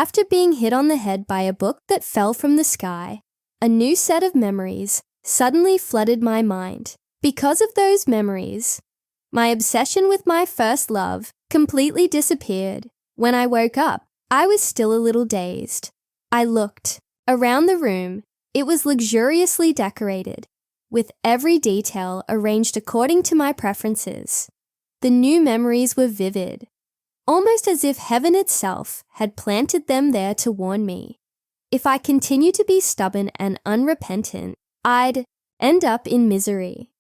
After being hit on the head by a book that fell from the sky, a new set of memories suddenly flooded my mind. Because of those memories, my obsession with my first love completely disappeared. When I woke up, I was still a little dazed. I looked around the room. It was luxuriously decorated, with every detail arranged according to my preferences. The new memories were vivid, almost as if heaven itself had planted them there to warn me. If I continued to be stubborn and unrepentant, I'd end up in misery.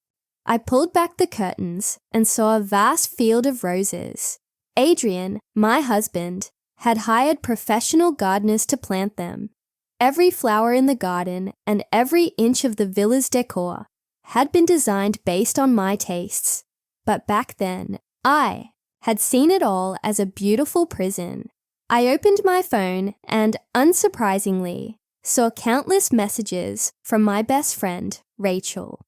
I pulled back the curtains and saw a vast field of roses. Adrian, my husband, had hired professional gardeners to plant them. Every flower in the garden and every inch of the villa's decor had been designed based on my tastes. But back then, I had seen it all as a beautiful prison. I opened my phone and, unsurprisingly, saw countless messages from my best friend, Rachel.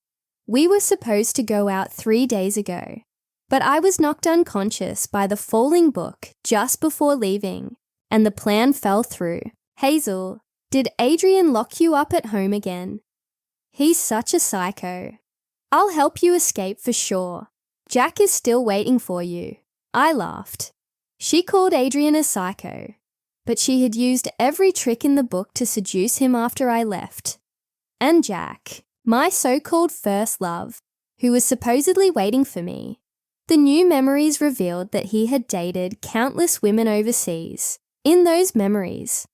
We were supposed to go out 3 days ago, but I was knocked unconscious by the falling book just before leaving, and the plan fell through. Hazel, did Adrian lock you up at home again? He's such a psycho. I'll help you escape for sure. Jack is still waiting for you. I laughed. She called Adrian a psycho, but she had used every trick in the book to seduce him after I left. And Jack, my so-called first love, who was supposedly waiting for me. The new memories revealed that he had dated countless women overseas. In those memories,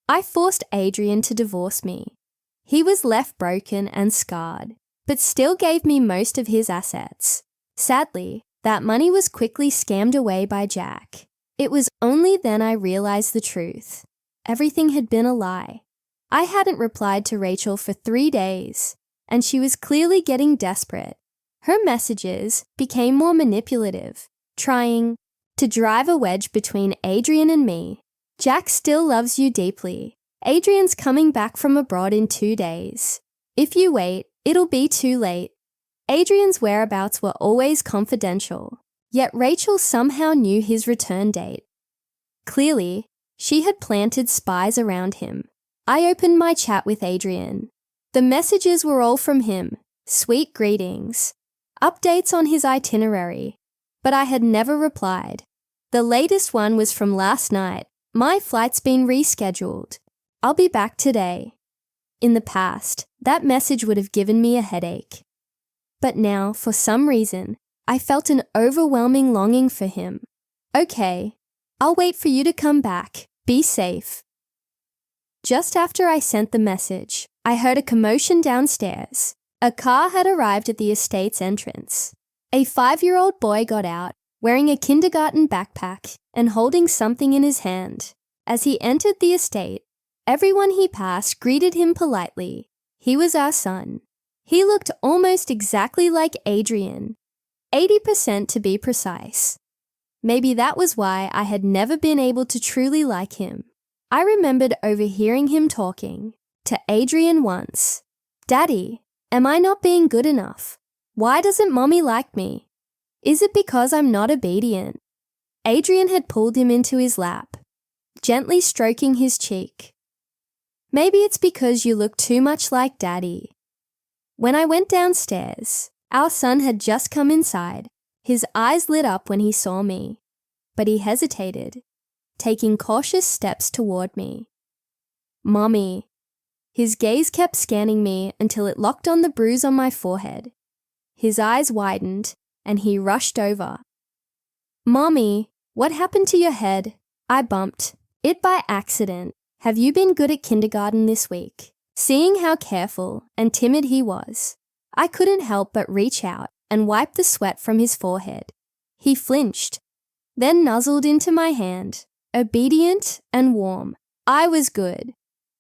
I forced Adrian to divorce me. He was left broken and scarred, but still gave me most of his assets. Sadly, that money was quickly scammed away by Jack. It was only then I realized the truth. Everything had been a lie. I hadn't replied to Rachel for 3 days, and she was clearly getting desperate. Her messages became more manipulative, trying to drive a wedge between Adrian and me. Jack still loves you deeply. Adrian's coming back from abroad in 2 days. If you wait, it'll be too late. Adrian's whereabouts were always confidential, yet Rachel somehow knew his return date. Clearly, she had planted spies around him. I opened my chat with Adrian. The messages were all from him, sweet greetings, updates on his itinerary, but I had never replied. The latest one was from last night. My flight's been rescheduled. I'll be back today. In the past, that message would have given me a headache. But now, for some reason, I felt an overwhelming longing for him. Okay, I'll wait for you to come back. Be safe. Just after I sent the message, I heard a commotion downstairs. A car had arrived at the estate's entrance. A 5-year-old boy got out, wearing a kindergarten backpack and holding something in his hand. As he entered the estate, everyone he passed greeted him politely. He was our son. He looked almost exactly like Adrian, 80% to be precise. Maybe that was why I had never been able to truly like him. I remembered overhearing him talking to Adrian once. "Daddy, am I not being good enough? Why doesn't Mommy like me? Is it because I'm not obedient?" Adrian had pulled him into his lap, gently stroking his cheek. "Maybe it's because you look too much like Daddy." When I went downstairs, our son had just come inside. His eyes lit up when he saw me, but he hesitated, taking cautious steps toward me. "Mommy." His gaze kept scanning me until it locked on the bruise on my forehead. His eyes widened, and he rushed over. "Mommy, what happened to your head?" I bumped it by accident. "Have you been good at kindergarten this week?" Seeing how careful and timid he was, I couldn't help but reach out and wipe the sweat from his forehead. He flinched, then nuzzled into my hand, obedient and warm. I was good.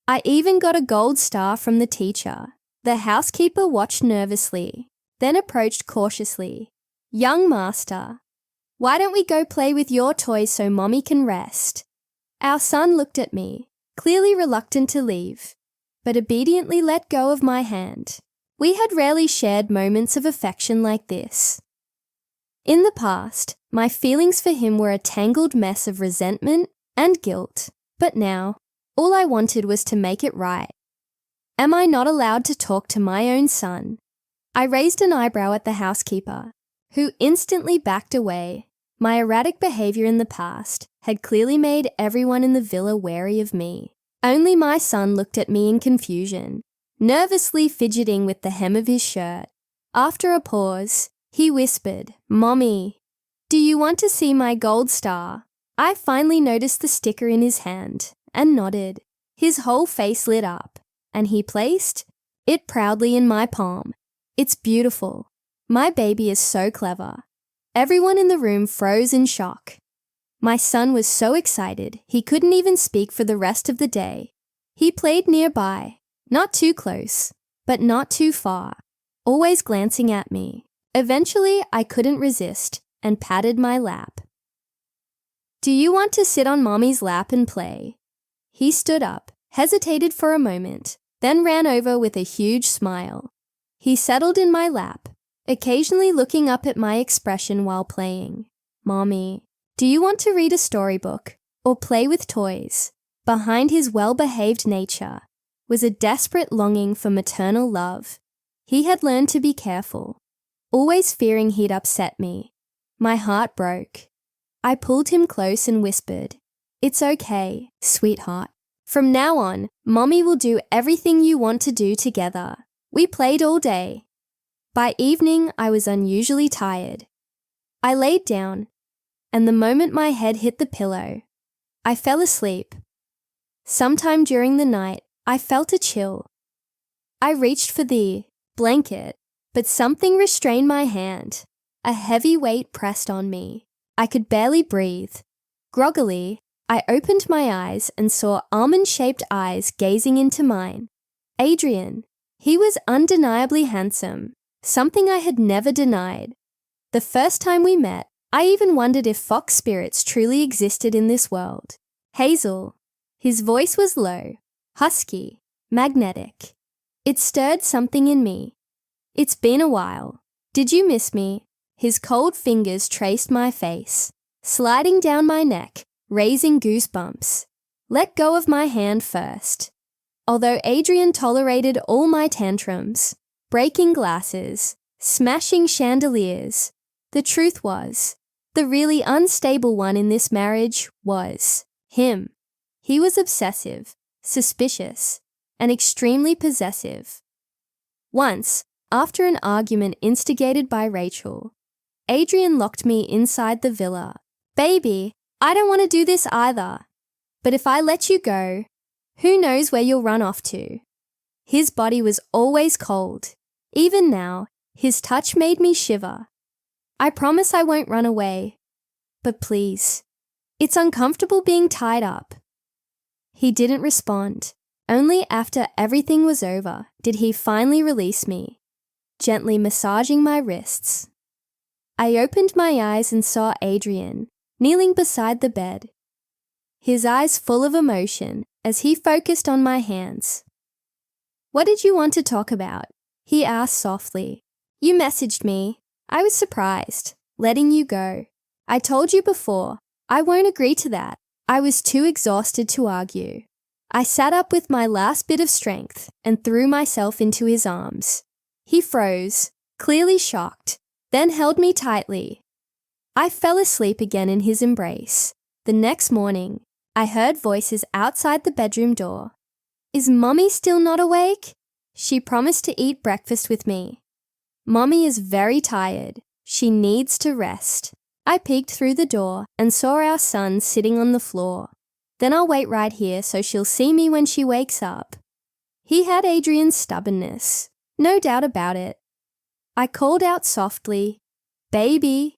I even got a gold star from the teacher. The housekeeper watched nervously, then approached cautiously. "Young master, why don't we go play with your toys so Mommy can rest?" Our son looked at me, clearly reluctant to leave, but obediently let go of my hand. We had rarely shared moments of affection like this. In the past, my feelings for him were a tangled mess of resentment and guilt. But now, all I wanted was to make it right. Am I not allowed to talk to my own son? I raised an eyebrow at the housekeeper, who instantly backed away. My erratic behavior in the past had clearly made everyone in the villa wary of me. Only my son looked at me in confusion, nervously fidgeting with the hem of his shirt. After a pause, he whispered, "Mommy, do you want to see my gold star?" I finally noticed the sticker in his hand and nodded. His whole face lit up, and he placed it proudly in my palm. It's beautiful. My baby is so clever. Everyone in the room froze in shock. My son was so excited he couldn't even speak for the rest of the day. He played nearby, not too close, but not too far, always glancing at me. Eventually, I couldn't resist and patted my lap. "Do you want to sit on Mommy's lap and play?" He stood up, hesitated for a moment, then ran over with a huge smile. He settled in my lap, occasionally looking up at my expression while playing. "Mommy, do you want to read a storybook or play with toys?" Behind his well-behaved nature was a desperate longing for maternal love. He had learned to be careful, always fearing he'd upset me. My heart broke. I pulled him close and whispered, "It's okay, sweetheart. From now on, Mommy will do everything you want to do together." We played all day. By evening, I was unusually tired. I laid down, and the moment my head hit the pillow, I fell asleep. Sometime during the night, I felt a chill. I reached for the blanket, but something restrained my hand. A heavy weight pressed on me. I could barely breathe. Groggily, I opened my eyes and saw almond-shaped eyes gazing into mine. Adrian. He was undeniably handsome, something I had never denied. The first time we met, I even wondered if fox spirits truly existed in this world. Hazel. His voice was low, husky, magnetic. It stirred something in me. "It's been a while. Did you miss me?" His cold fingers traced my face, sliding down my neck, raising goosebumps. Let go of my hand first. Although Adrian tolerated all my tantrums, breaking glasses, smashing chandeliers, the truth was, the really unstable one in this marriage was him. He was obsessive, suspicious, and extremely possessive. Once, after an argument instigated by Rachel, Adrian locked me inside the villa. "Baby, I don't want to do this either. But if I let you go, who knows where you'll run off to?" His body was always cold. Even now, his touch made me shiver. "I promise I won't run away. But please, it's uncomfortable being tied up." He didn't respond. Only after everything was over did he finally release me, gently massaging my wrists. I opened my eyes and saw Adrian, kneeling beside the bed, his eyes full of emotion as he focused on my hands. "What did you want to talk about?" he asked softly. "You messaged me. I was surprised, letting you go. I told you before, I won't agree to that." I was too exhausted to argue. I sat up with my last bit of strength and threw myself into his arms. He froze, clearly shocked, then held me tightly. I fell asleep again in his embrace. The next morning, I heard voices outside the bedroom door. "Is Mommy still not awake?" She promised to eat breakfast with me. "Mommy is very tired. She needs to rest." I peeked through the door and saw our son sitting on the floor. "Then I'll wait right here so she'll see me when she wakes up." He had Adrian's stubbornness, no doubt about it. I called out softly, "Baby."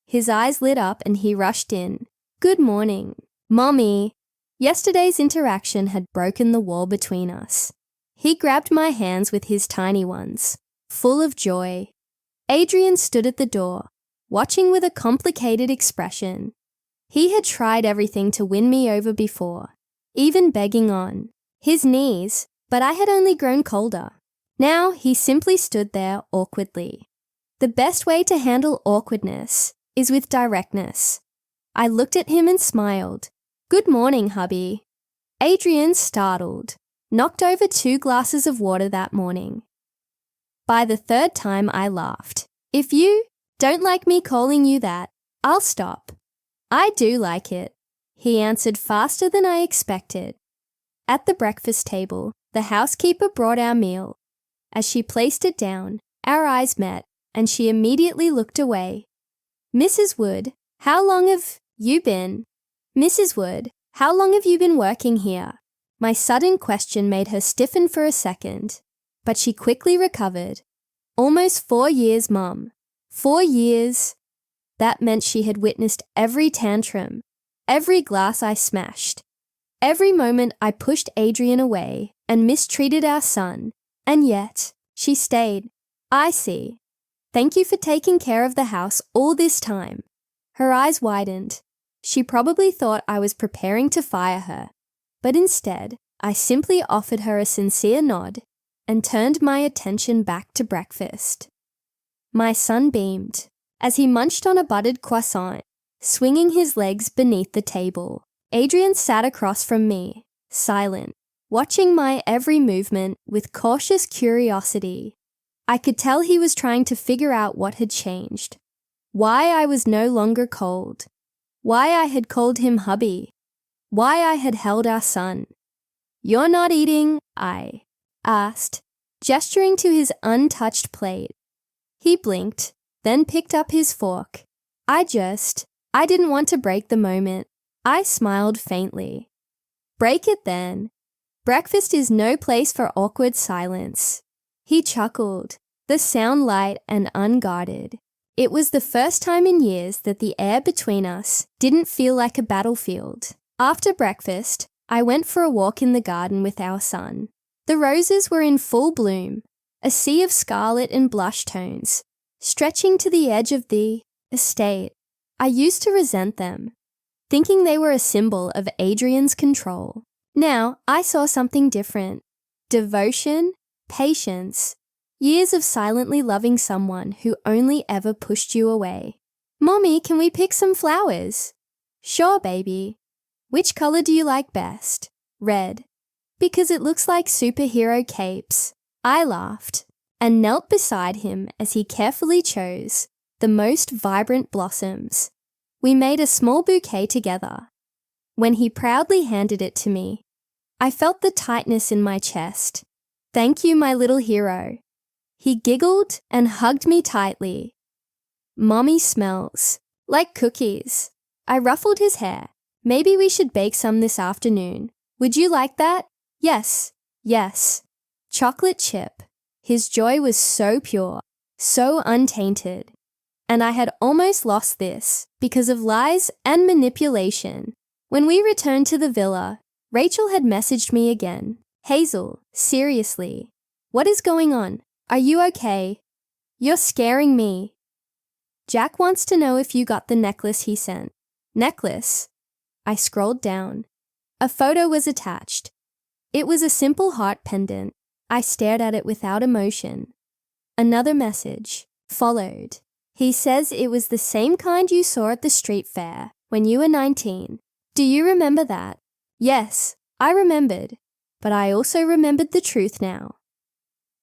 His eyes lit up and he rushed in. "Good morning, Mommy." Yesterday's interaction had broken the wall between us. He grabbed my hands with his tiny ones, full of joy. Adrian stood at the door, watching with a complicated expression. He had tried everything to win me over before, even begging on his knees, but I had only grown colder. Now he simply stood there awkwardly. The best way to handle awkwardness is with directness. I looked at him and smiled. "Good morning, hubby." Adrian, startled, knocked over 2 glasses of water that morning. By the 3rd time, I laughed. If you don't like me calling you that, I'll stop. I do like it, he answered faster than I expected. At the breakfast table, the housekeeper brought our meal. As she placed it down, our eyes met, and she immediately looked away. Mrs. Wood, how long have you been? Mrs. Wood, how long have you been working here? My sudden question made her stiffen for a second, but she quickly recovered. Almost 4 years, Mum. 4 years. That meant she had witnessed every tantrum, every glass I smashed, every moment I pushed Adrian away and mistreated our son, and yet she stayed. I see. Thank you for taking care of the house all this time. Her eyes widened. She probably thought I was preparing to fire her, but instead, I simply offered her a sincere nod and turned my attention back to breakfast. My son beamed as he munched on a buttered croissant, swinging his legs beneath the table. Adrian sat across from me, silent, watching my every movement with cautious curiosity. I could tell he was trying to figure out what had changed, why I was no longer cold, why I had called him hubby, why I had held our son. "You're not eating?" I asked, gesturing to his untouched plate. He blinked, then picked up his fork. I didn't want to break the moment. I smiled faintly. "Break it then. Breakfast is no place for awkward silence." He chuckled, the sound light and unguarded. It was the first time in years that the air between us didn't feel like a battlefield. After breakfast, I went for a walk in the garden with our son. The roses were in full bloom, a sea of scarlet and blush tones, stretching to the edge of the estate. I used to resent them, thinking they were a symbol of Adrian's control. Now I saw something different. Devotion, patience, years of silently loving someone who only ever pushed you away. "Mommy, can we pick some flowers?" "Sure, baby." "Which color do you like best?" "Red." "Because it looks like superhero capes." I laughed and knelt beside him as he carefully chose the most vibrant blossoms. We made a small bouquet together. When he proudly handed it to me, I felt the tightness in my chest. "Thank you, my little hero." He giggled and hugged me tightly. "Mommy smells like cookies." I ruffled his hair. "Maybe we should bake some this afternoon. Would you like that?" "Yes, yes." Chocolate chip. His joy was so pure, so untainted. And I had almost lost this because of lies and manipulation. When we returned to the villa, Rachel had messaged me again. "Hazel, seriously, what is going on? Are you okay? You're scaring me." "Jack wants to know if you got the necklace he sent." "Necklace?" I scrolled down. A photo was attached. It was a simple heart pendant. I stared at it without emotion. Another message followed. "He says it was the same kind you saw at the street fair when you were 19. Do you remember that?" Yes, I remembered, but I also remembered the truth now.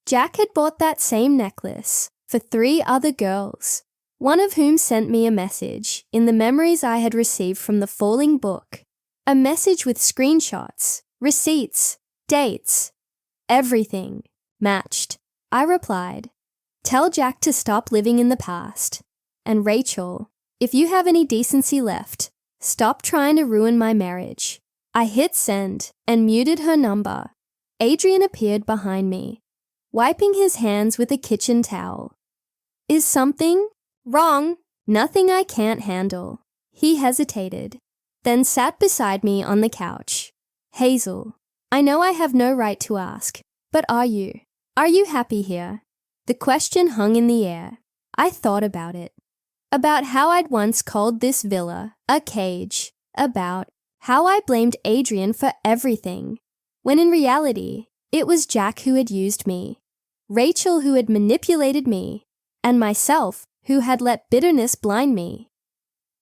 Jack had bought that same necklace for 3 other girls, one of whom sent me a message in the memories I had received from the falling book. A message with screenshots, receipts, dates. Everything matched. I replied, "Tell Jack to stop living in the past. And Rachel, if you have any decency left, stop trying to ruin my marriage." I hit send and muted her number. Adrian appeared behind me, wiping his hands with a kitchen towel. "Is something wrong?" "Nothing I can't handle." He hesitated, then sat beside me on the couch. "Hazel, I know I have no right to ask, but are you? Are you happy here?" The question hung in the air. I thought about it. About how I'd once called this villa a cage. About how I blamed Adrian for everything, when in reality, it was Jack who had used me, Rachel who had manipulated me, and myself who had let bitterness blind me.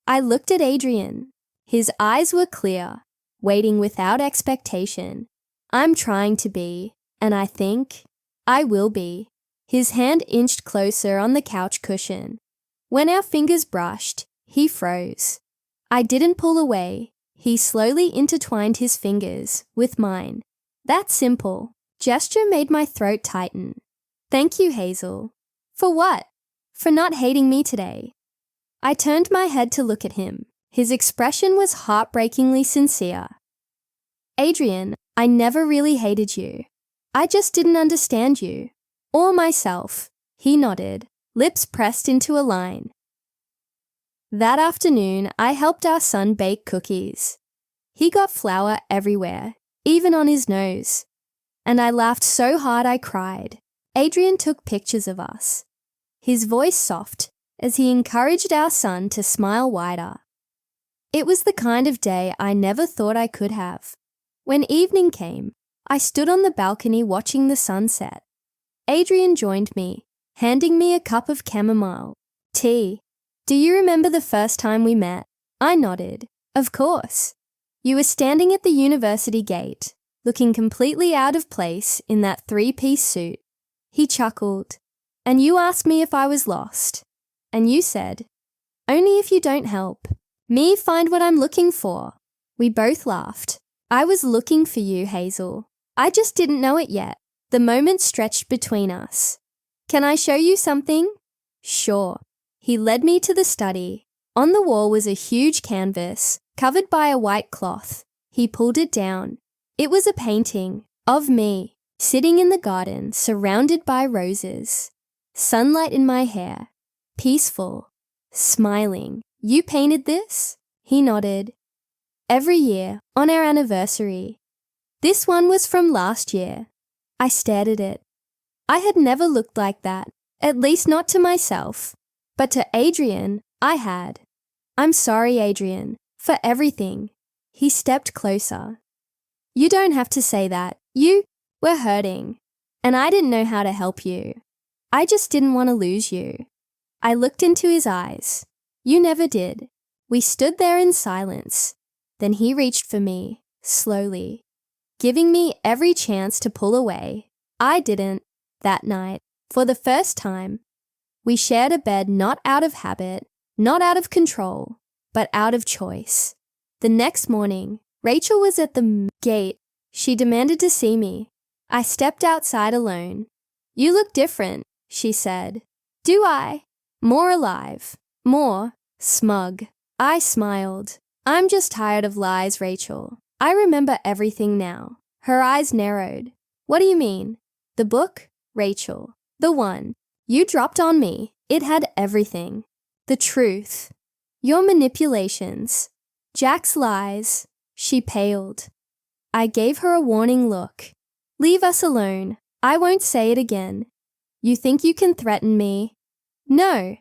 I looked at Adrian. His eyes were clear, waiting without expectation. I'm trying to be, and I think I will be. His hand inched closer on the couch cushion. When our fingers brushed, he froze. I didn't pull away. He slowly intertwined his fingers with mine. That simple gesture made my throat tighten. Thank you, Hazel. For what? For not hating me today. I turned my head to look at him. His expression was heartbreakingly sincere. Adrian, I never really hated you. I just didn't understand you. Or myself. He nodded, lips pressed into a line. That afternoon, I helped our son bake cookies. He got flour everywhere, even on his nose. And I laughed so hard I cried. Adrian took pictures of us. His voice soft as he encouraged our son to smile wider. It was the kind of day I never thought I could have. When evening came, I stood on the balcony watching the sunset. Adrian joined me, handing me a cup of chamomile tea. Do you remember the first time we met? I nodded. Of course. You were standing at the university gate, looking completely out of place in that three-piece suit. He chuckled. And you asked me if I was lost. And you said, only if you don't help me find what I'm looking for. We both laughed. I was looking for you, Hazel. I just didn't know it yet. The moment stretched between us. Can I show you something? Sure. He led me to the study. On the wall was a huge canvas, covered by a white cloth. He pulled it down. It was a painting of me, sitting in the garden, surrounded by roses. Sunlight in my hair. Peaceful. Smiling. You painted this? He nodded. Every year, on our anniversary. This one was from last year. I stared at it. I had never looked like that, at least not to myself. But to Adrian, I had. I'm sorry, Adrian, for everything. He stepped closer. You don't have to say that. You were hurting, and I didn't know how to help you. I just didn't want to lose you. I looked into his eyes. You never did. We stood there in silence. Then he reached for me, slowly, giving me every chance to pull away. I didn't, that night, for the first time. We shared a bed not out of habit, not out of control, but out of choice. The next morning, Rachel was at the gate. She demanded to see me. I stepped outside alone. You look different, she said. Do I? More alive. More smug. I smiled. I'm just tired of lies, Rachel. I remember everything now. Her eyes narrowed. What do you mean? The book? Rachel. The one. You dropped on me. It had everything. The truth. Your manipulations. Jack's lies. She paled. I gave her a warning look. Leave us alone. I won't say it again. You think you can threaten me? No.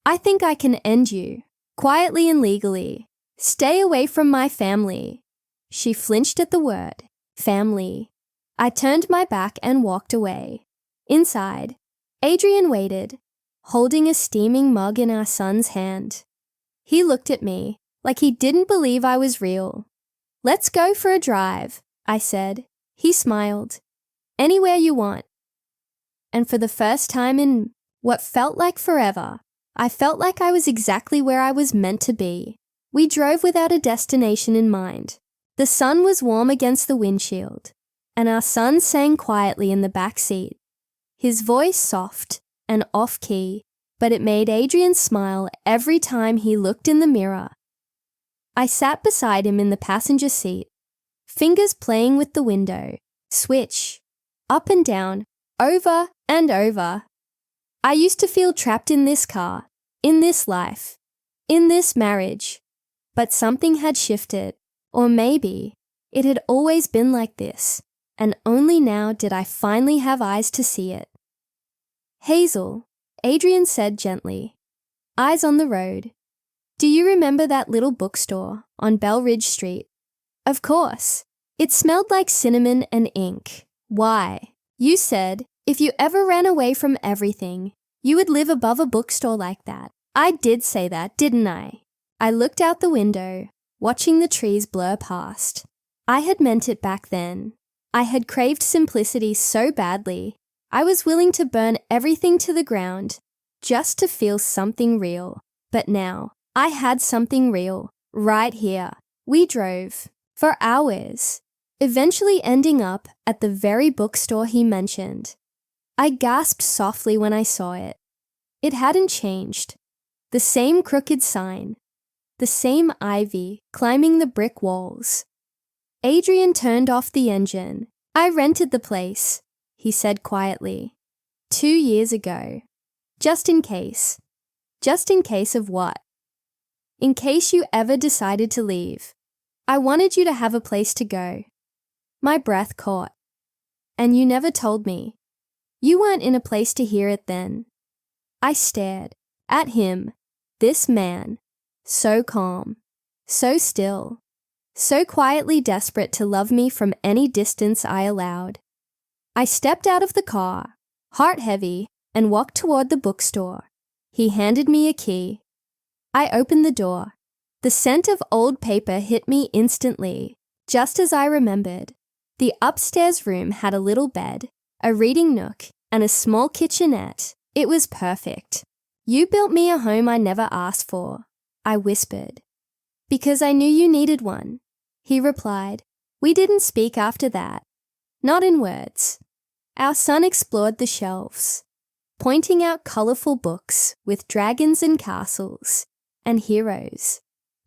I think I can end you. Quietly and legally. Stay away from my family. She flinched at the word. Family. I turned my back and walked away. Inside, Adrian waited, holding a steaming mug in our son's hand. He looked at me like he didn't believe I was real. Let's go for a drive, I said. He smiled. Anywhere you want. And for the first time in what felt like forever, I felt like I was exactly where I was meant to be. We drove without a destination in mind. The sun was warm against the windshield, and our son sang quietly in the back seat. His voice soft and off-key, but it made Adrian smile every time he looked in the mirror. I sat beside him in the passenger seat, fingers playing with the window, switch, up and down, over and over. I used to feel trapped in this car, in this life, in this marriage. But something had shifted, or maybe it had always been like this, and only now did I finally have eyes to see it. Hazel, Adrian said gently, eyes on the road. Do you remember that little bookstore on Bell Ridge Street? Of course. It smelled like cinnamon and ink. Why? You said, if you ever ran away from everything, you would live above a bookstore like that. I did say that, didn't I? I looked out the window, watching the trees blur past. I had meant it back then. I had craved simplicity so badly. I was willing to burn everything to the ground just to feel something real. But now, I had something real, right here. We drove for hours, eventually ending up at the very bookstore he mentioned. I gasped softly when I saw it. It hadn't changed. The same crooked sign, the same ivy climbing the brick walls. Adrian turned off the engine. I rented the place, he said quietly. 2 years ago. Just in case. Just in case of what? In case you ever decided to leave. I wanted you to have a place to go. My breath caught. And you never told me. You weren't in a place to hear it then. I stared at him, this man, so calm, so still, so quietly desperate to love me from any distance I allowed. I stepped out of the car, heart heavy, and walked toward the bookstore. He handed me a key. I opened the door. The scent of old paper hit me instantly, just as I remembered. The upstairs room had a little bed, a reading nook, and a small kitchenette. It was perfect. You built me a home I never asked for, I whispered. Because I knew you needed one, he replied. We didn't speak after that. Not in words. Our son explored the shelves, pointing out colorful books with dragons and castles and heroes.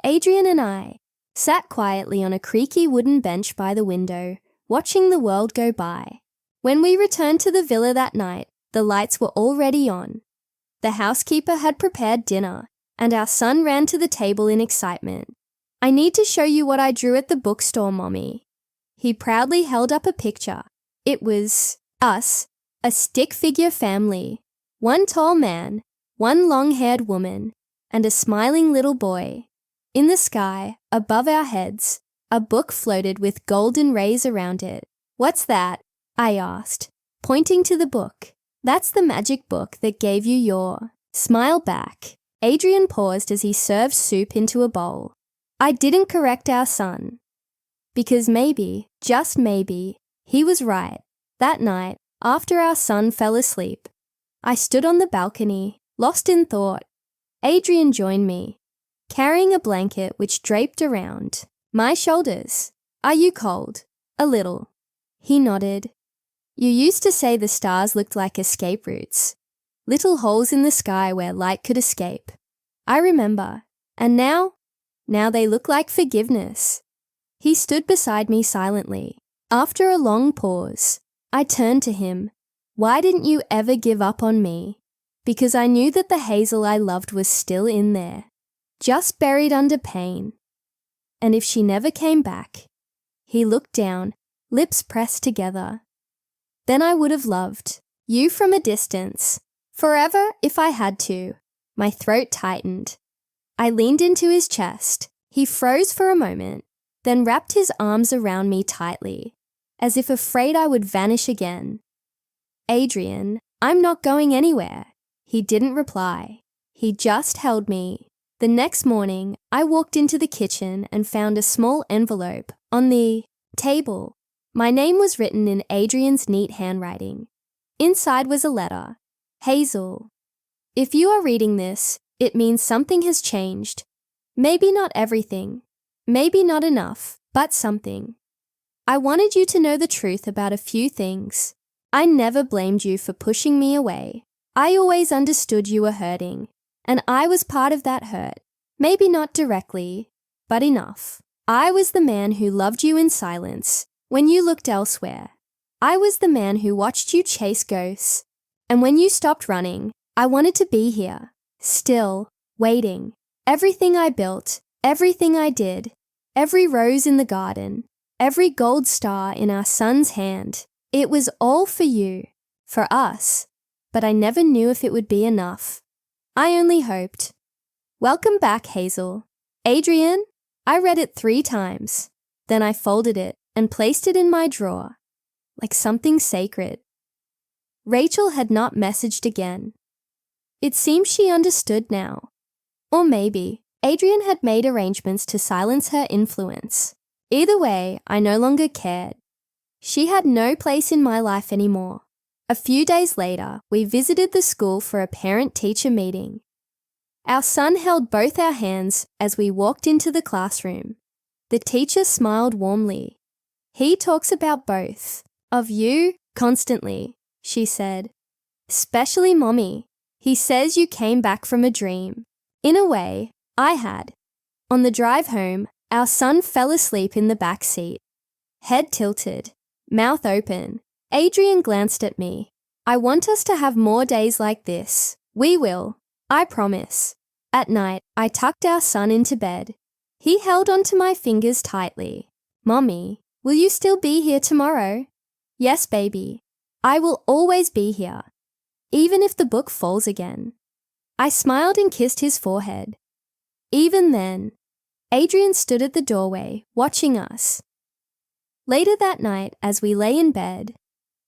Adrian and I sat quietly on a creaky wooden bench by the window, watching the world go by. When we returned to the villa that night, the lights were already on. The housekeeper had prepared dinner, and our son ran to the table in excitement. I need to show you what I drew at the bookstore, Mommy. He proudly held up a picture. It was us, a stick figure family, one tall man, one long-haired woman, and a smiling little boy. In the sky, above our heads, a book floated with golden rays around it. What's that? I asked, pointing to the book. That's the magic book that gave you your smile back. Adrian paused as he served soup into a bowl. I didn't correct our son. Because maybe, just maybe, he was right. That night, after our son fell asleep, I stood on the balcony, lost in thought. Adrian joined me, carrying a blanket which draped around my shoulders. Are you cold? A little. He nodded. You used to say the stars looked like escape routes, little holes in the sky where light could escape. I remember. And now they look like forgiveness. He stood beside me silently. After a long pause, I turned to him. Why didn't you ever give up on me? Because I knew that the Hazel I loved was still in there, just buried under pain. And if she never came back, he looked down, lips pressed together. Then I would have loved you from a distance, forever if I had to. My throat tightened. I leaned into his chest. He froze for a moment, then wrapped his arms around me tightly, as if afraid I would vanish again. Adrian, I'm not going anywhere. He didn't reply. He just held me. The next morning, I walked into the kitchen and found a small envelope on the table. My name was written in Adrian's neat handwriting. Inside was a letter. Hazel. If you are reading this, it means something has changed. Maybe not everything. Maybe not enough, but something. I wanted you to know the truth about a few things. I never blamed you for pushing me away. I always understood you were hurting, and I was part of that hurt. Maybe not directly, but enough. I was the man who loved you in silence when you looked elsewhere. I was the man who watched you chase ghosts, and when you stopped running, I wanted to be here, still, waiting. Everything I built, everything I did, every rose in the garden, every gold star in our son's hand, it was all for you, for us, but I never knew if it would be enough. I only hoped. Welcome back, Hazel. Adrian, I read it 3 times. Then I folded it and placed it in my drawer, like something sacred. Rachel had not messaged again. It seemed she understood now. Or maybe Adrian had made arrangements to silence her influence. Either way, I no longer cared. She had no place in my life anymore. A few days later, we visited the school for a parent-teacher meeting. Our son held both our hands as we walked into the classroom. The teacher smiled warmly. He talks about both of you constantly, she said. Especially Mommy. He says you came back from a dream. In a way, I had. On the drive home, our son fell asleep in the back seat. Head tilted, mouth open, Adrian glanced at me. I want us to have more days like this. We will. I promise. At night, I tucked our son into bed. He held onto my fingers tightly. Mommy, will you still be here tomorrow? Yes, baby. I will always be here. Even if the book falls again. I smiled and kissed his forehead. Even then, Adrian stood at the doorway, watching us. Later that night, as we lay in bed,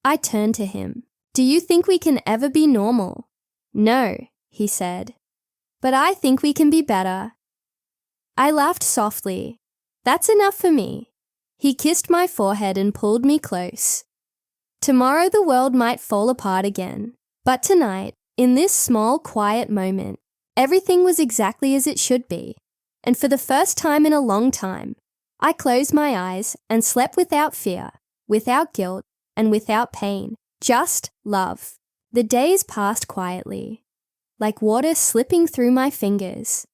I turned to him. Do you think we can ever be normal? No, he said. But I think we can be better. I laughed softly. That's enough for me. He kissed my forehead and pulled me close. Tomorrow the world might fall apart again. But tonight, in this small, quiet moment, everything was exactly as it should be. And for the first time in a long time, I closed my eyes and slept without fear, without guilt, and without pain. Just love. The days passed quietly, like water slipping through my fingers.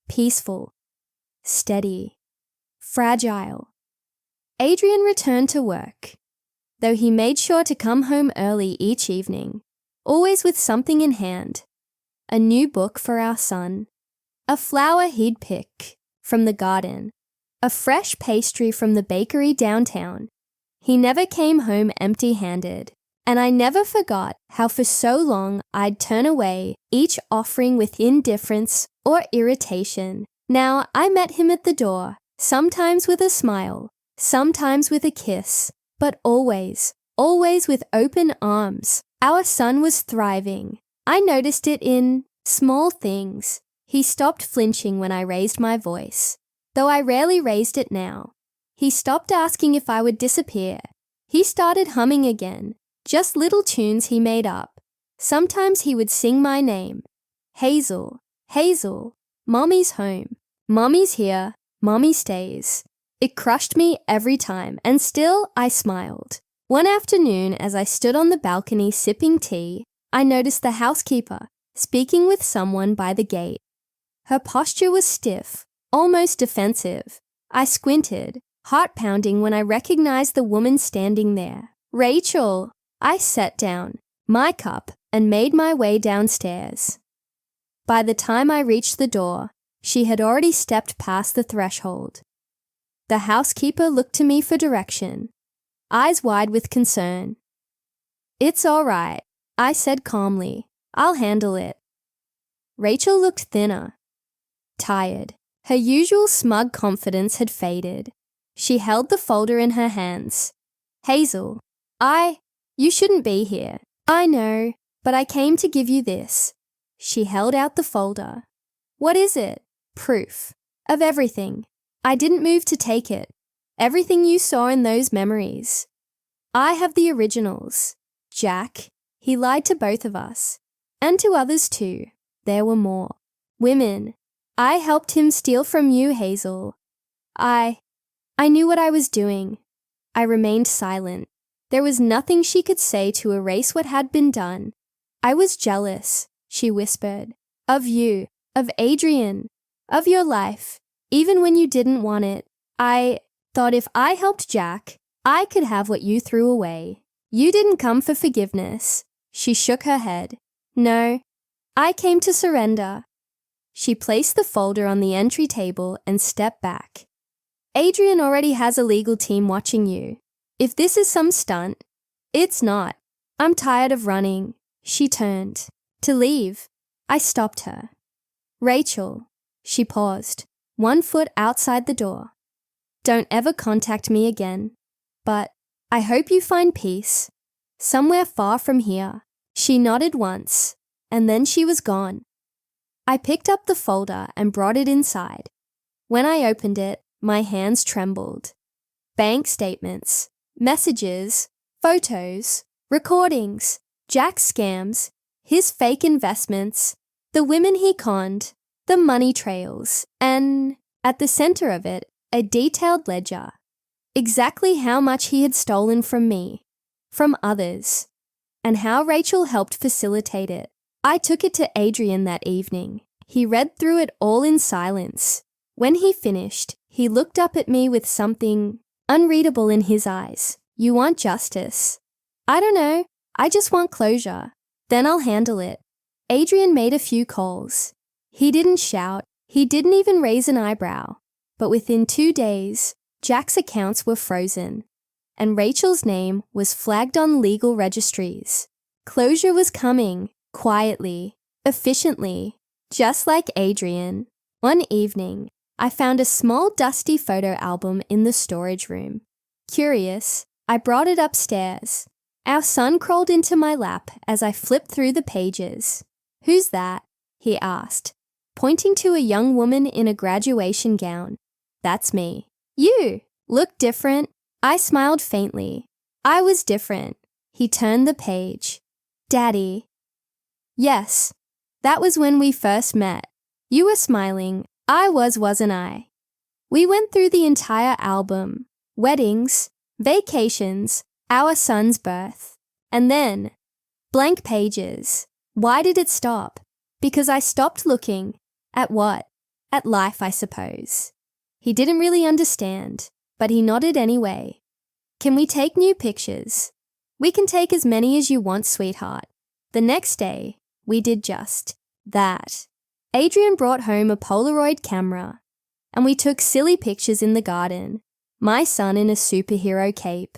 Peaceful, steady, fragile. Adrian returned to work, though he made sure to come home early each evening, always with something in hand. A new book for our son, a flower he'd pick from the garden, a fresh pastry from the bakery downtown. He never came home empty-handed, and I never forgot how for so long I'd turn away each offering with indifference or irritation. Now I met him at the door, sometimes with a smile, sometimes with a kiss, but always, always with open arms. Our son was thriving. I noticed it in small things. He stopped flinching when I raised my voice, though I rarely raised it now. He stopped asking if I would disappear. He started humming again, just little tunes he made up. Sometimes he would sing my name. Hazel, Hazel, Mommy's home. Mommy's here, Mommy stays. It crushed me every time, and still I smiled. One afternoon, as I stood on the balcony sipping tea, I noticed the housekeeper speaking with someone by the gate. Her posture was stiff, almost defensive. I squinted, heart pounding when I recognized the woman standing there. Rachel! I sat down, my cup, and made my way downstairs. By the time I reached the door, she had already stepped past the threshold. The housekeeper looked to me for direction, eyes wide with concern. It's all right, I said calmly. I'll handle it. Rachel looked thinner, tired. Her usual smug confidence had faded. She held the folder in her hands. Hazel, you shouldn't be here. I know, but I came to give you this. She held out the folder. What is it? Proof. Of everything. I didn't move to take it. Everything you saw in those memories. I have the originals. Jack, he lied to both of us. And to others too. There were more. Women. I helped him steal from you, Hazel. I knew what I was doing. I remained silent. There was nothing she could say to erase what had been done. I was jealous, she whispered. Of you, of Adrian, of your life, even when you didn't want it. I thought if I helped Jack, I could have what you threw away. You didn't come for forgiveness. She shook her head. No, I came to surrender. She placed the folder on the entry table and stepped back. Adrian already has a legal team watching you. If this is some stunt, it's not. I'm tired of running. She turned. To leave. I stopped her. Rachel. She paused, one foot outside the door. Don't ever contact me again. But I hope you find peace. Somewhere far from here. She nodded once, and then she was gone. I picked up the folder and brought it inside. When I opened it, my hands trembled. bank statements, messages, photos, recordings, Jack's scams, his fake investments, the women he conned, the money trails, and, at the center of it, a detailed ledger. Exactly how much he had stolen from me, from others, and how Rachel helped facilitate it. I took it to Adrian that evening. He read through it all in silence. When he finished, he looked up at me with something unreadable in his eyes. "You want justice?" "I don't know. I just want closure. Then I'll handle it." Adrian made a few calls. He didn't shout. He didn't even raise an eyebrow. But within 2 days, Jack's accounts were frozen, and Rachel's name was flagged on legal registries. Closure was coming, quietly, efficiently, just like Adrian. One evening, I found a small dusty photo album in the storage room. Curious, I brought it upstairs. Our son crawled into my lap as I flipped through the pages. "Who's that?" he asked, pointing to a young woman in a graduation gown. "That's me." "You look different." I smiled faintly. I was different. He turned the page. "Daddy." "Yes, that was when we first met. You were smiling. I was, wasn't I?" We went through the entire album. Weddings, vacations, our son's birth. And then, blank pages. Why did it stop? Because I stopped looking. At what? At life, I suppose. He didn't really understand, but he nodded anyway. "Can we take new pictures?" "We can take as many as you want, sweetheart." The next day, we did just that. Adrian brought home a Polaroid camera, and we took silly pictures in the garden, my son in a superhero cape,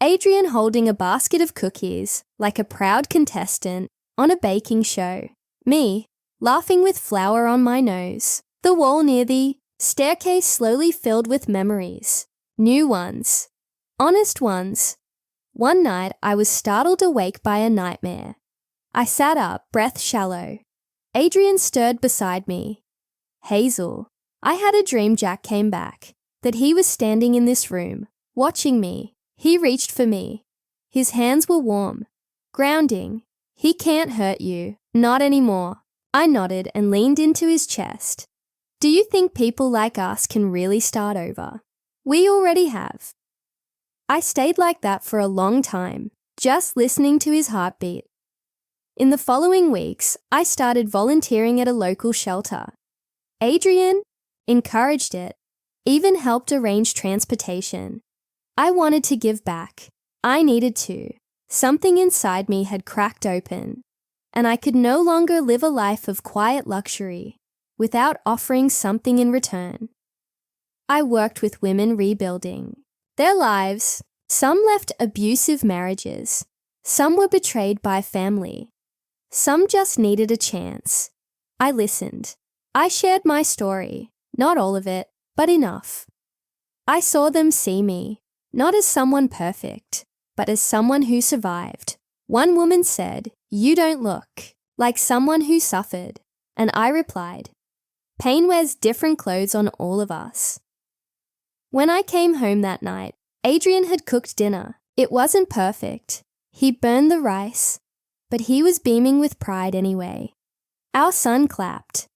Adrian holding a basket of cookies like a proud contestant on a baking show, me laughing with flour on my nose, the wall near the staircase slowly filled with memories, new ones, honest ones. One night I was startled awake by a nightmare. I sat up, breath shallow. Adrian stirred beside me. "Hazel, I had a dream Jack came back, that he was standing in this room, watching me. He reached for me. His hands were warm, grounding. He can't hurt you, not anymore." I nodded and leaned into his chest. "Do you think people like us can really start over? We already have." I stayed like that for a long time, just listening to his heartbeat. In the following weeks, I started volunteering at a local shelter. Adrian encouraged it, even helped arrange transportation. I wanted to give back. I needed to. Something inside me had cracked open, and I could no longer live a life of quiet luxury without offering something in return. I worked with women rebuilding their lives. Some left abusive marriages. Some were betrayed by family. Some just needed a chance. I listened. I shared my story, not all of it, but enough. I saw them see me, not as someone perfect, but as someone who survived. One woman said, "You don't look like someone who suffered." And I replied, "Pain wears different clothes on all of us." When I came home that night, Adrian had cooked dinner. It wasn't perfect. He burned the rice, but he was beaming with pride anyway. Our son clapped.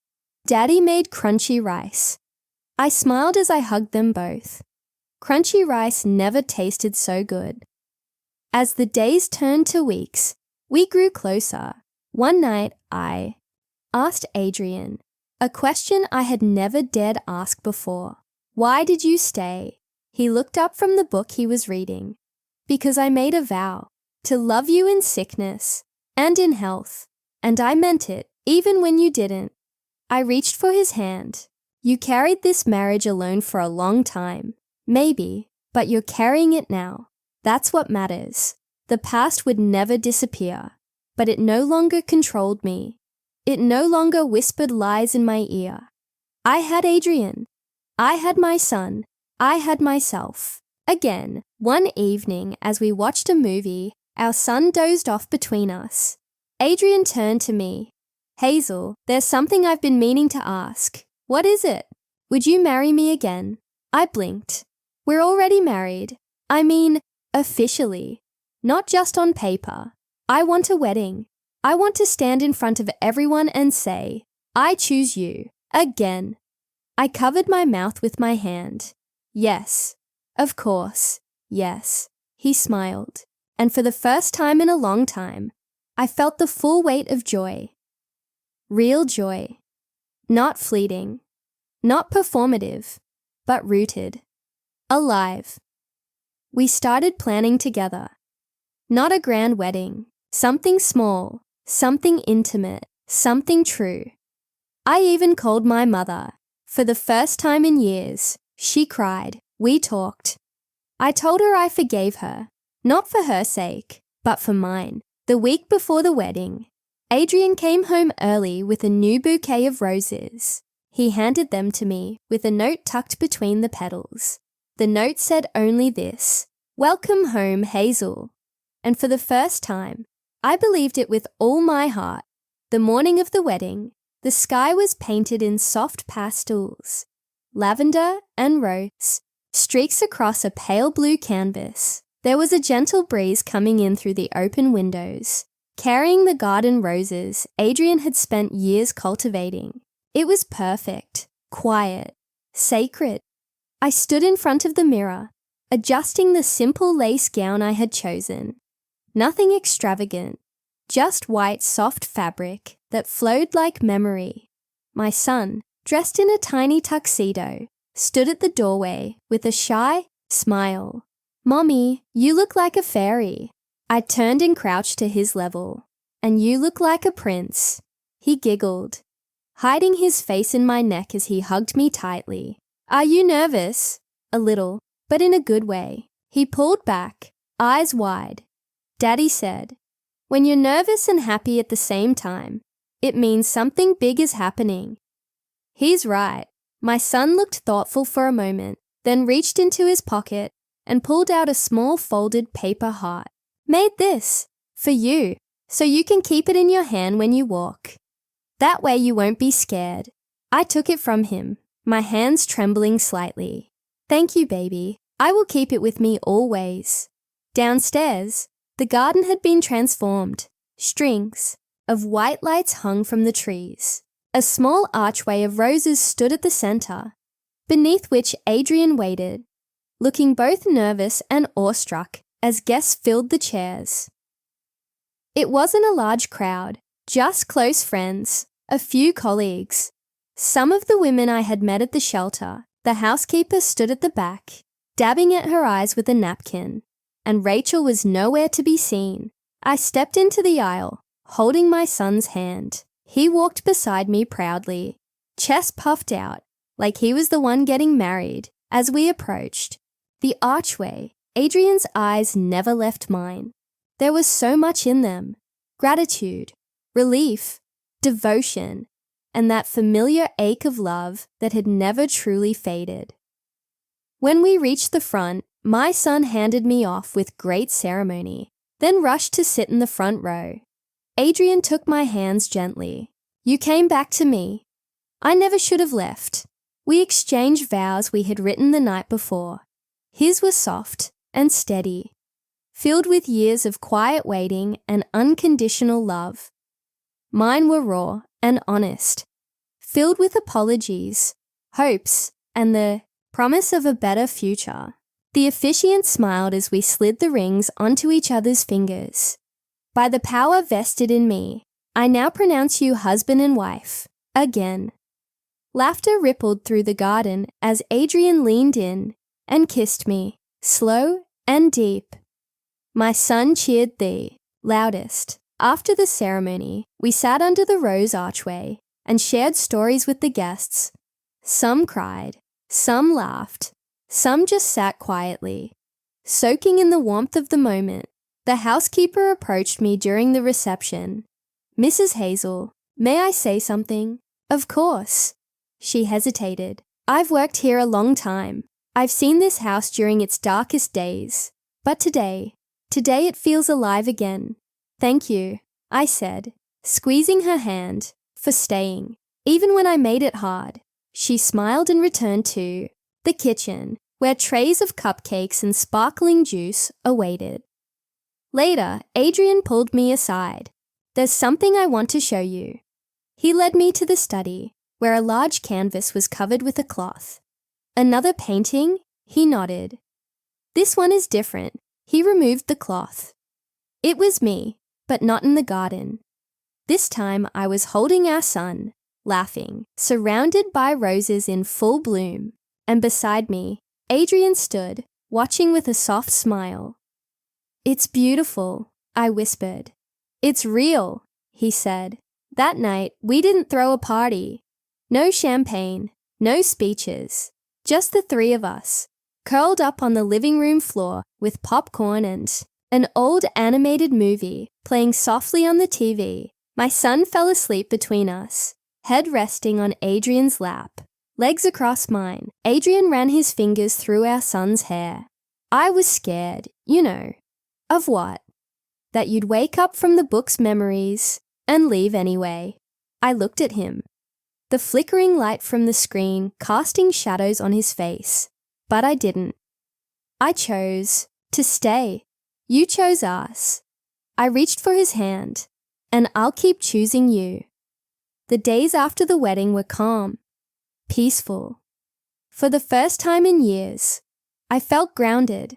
Daddy made crunchy rice. I smiled as I hugged them both. Crunchy rice never tasted so good. As the days turned to weeks, we grew closer. One night, I asked Adrian a question I had never dared ask before. "Why did you stay?" He looked up from the book he was reading. "Because I made a vow to love you in sickness and in health, and I meant it, even when you didn't." I reached for his hand. "You carried this marriage alone for a long time. Maybe, but you're carrying it now. That's what matters. The past would never disappear, but it no longer controlled me. It no longer whispered lies in my ear. I had Adrian. I had my son. I had myself." Again, one evening as we watched a movie, our son dozed off between us. Adrian turned to me. "Hazel, there's something I've been meaning to ask." "What is it?" "Would you marry me again?" I blinked. We're already married. I mean, officially. Not just on paper. I want a wedding. I want to stand in front of everyone and say, I choose you. Again. I covered my mouth with my hand. Yes. Of course. Yes. He smiled. And for the first time in a long time, I felt the full weight of joy. Real joy. Not fleeting. Not performative, but rooted. Alive. We started planning together. Not a grand wedding. Something small. Something intimate. Something true. I even called my mother. For the first time in years, she cried. We talked. I told her I forgave her. Not for her sake, but for mine. The week before the wedding, Adrian came home early with a new bouquet of roses. He handed them to me with a note tucked between the petals. The note said only this, "Welcome home, Hazel." And for the first time, I believed it with all my heart. The morning of the wedding, the sky was painted in soft pastels, lavender and rose, streaks across a pale blue canvas. There was a gentle breeze coming in through the open windows, carrying the garden roses Adrian had spent years cultivating. It was perfect, quiet, sacred. I stood in front of the mirror, adjusting the simple lace gown I had chosen. Nothing extravagant, just white soft fabric that flowed like memory. My son, dressed in a tiny tuxedo, stood at the doorway with a shy smile. "Mommy, you look like a fairy." I turned and crouched to his level. "And you look like a prince." He giggled, hiding his face in my neck as he hugged me tightly. "Are you nervous?" "A little, but in a good way." He pulled back, eyes wide. Daddy said, "When you're nervous and happy at the same time, it means something big is happening." He's right. My son looked thoughtful for a moment, then reached into his pocket and pulled out a small folded paper heart. "Made this for you, so you can keep it in your hand when you walk. That way you won't be scared." I took it from him, my hands trembling slightly. "Thank you, baby. I will keep it with me always." Downstairs, the garden had been transformed. Strings of white lights hung from the trees. A small archway of roses stood at the center, beneath which Adrian waited, looking both nervous and awestruck as guests filled the chairs. It wasn't a large crowd, just close friends, a few colleagues. Some of the women I had met at the shelter. The housekeeper stood at the back, dabbing at her eyes with a napkin, and Rachel was nowhere to be seen. I stepped into the aisle, holding my son's hand. He walked beside me proudly, chest puffed out, like he was the one getting married. As we approached the archway, Adrian's eyes never left mine. There was so much in them: gratitude, relief, devotion, and that familiar ache of love that had never truly faded. When we reached the front, my son handed me off with great ceremony, then rushed to sit in the front row. Adrian took my hands gently. "You came back to me. I never should have left." We exchanged vows we had written the night before. His were soft and steady, filled with years of quiet waiting and unconditional love. Mine were raw and honest, filled with apologies, hopes, and the promise of a better future. The officiant smiled as we slid the rings onto each other's fingers. "By the power vested in me, I now pronounce you husband and wife, again." Laughter rippled through the garden as Adrian leaned in and kissed me, slow and deep. My son cheered the loudest. After the ceremony, we sat under the rose archway and shared stories with the guests. Some cried, some laughed, some just sat quietly, soaking in the warmth of the moment. The housekeeper approached me during the reception. "Mrs. Hazel, may I say something?" "Of course." She hesitated. "I've worked here a long time. I've seen this house during its darkest days. But today it feels alive again. Thank you," I said, squeezing her hand, "for staying, even when I made it hard." She smiled and returned to the kitchen, where trays of cupcakes and sparkling juice awaited. Later, Adrian pulled me aside. "There's something I want to show you." He led me to the study, where a large canvas was covered with a cloth. "Another painting?" He nodded. "This one is different." He removed the cloth. It was me, but not in the garden. This time I was holding our son, laughing, surrounded by roses in full bloom, and beside me, Adrian stood, watching with a soft smile. "It's beautiful," I whispered. "It's real," he said. That night, we didn't throw a party. No champagne, no speeches, just the three of us, curled up on the living room floor with popcorn and an old animated movie playing softly on the TV. My son fell asleep between us, head resting on Adrian's lap, legs across mine. Adrian ran his fingers through our son's hair. I was scared, Of what? That you'd wake up from the book's memories and leave anyway. I looked at him, the flickering light from the screen casting shadows on his face, but I didn't. I chose to stay. You chose us. I reached for his hand, and I'll keep choosing you. The days after the wedding were calm, peaceful. For the first time in years, I felt grounded.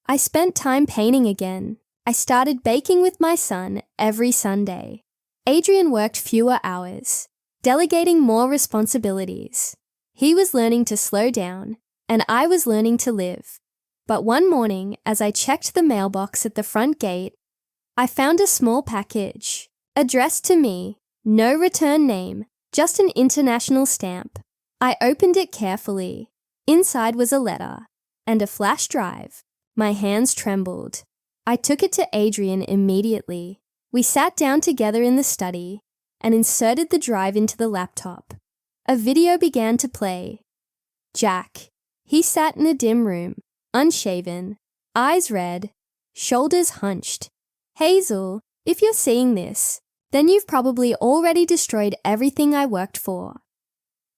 I spent time painting again. I started baking with my son every Sunday. Adrian worked fewer hours, delegating more responsibilities. He was learning to slow down, and I was learning to live. But one morning, as I checked the mailbox at the front gate, I found a small package, addressed to me, no return name, just an international stamp. I opened it carefully. Inside was a letter and a flash drive. My hands trembled. I took it to Adrian immediately. We sat down together in the study and inserted the drive into the laptop. A video began to play. Jack. He sat in a dim room, unshaven, eyes red, shoulders hunched. Hazel, if you're seeing this, then you've probably already destroyed everything I worked for.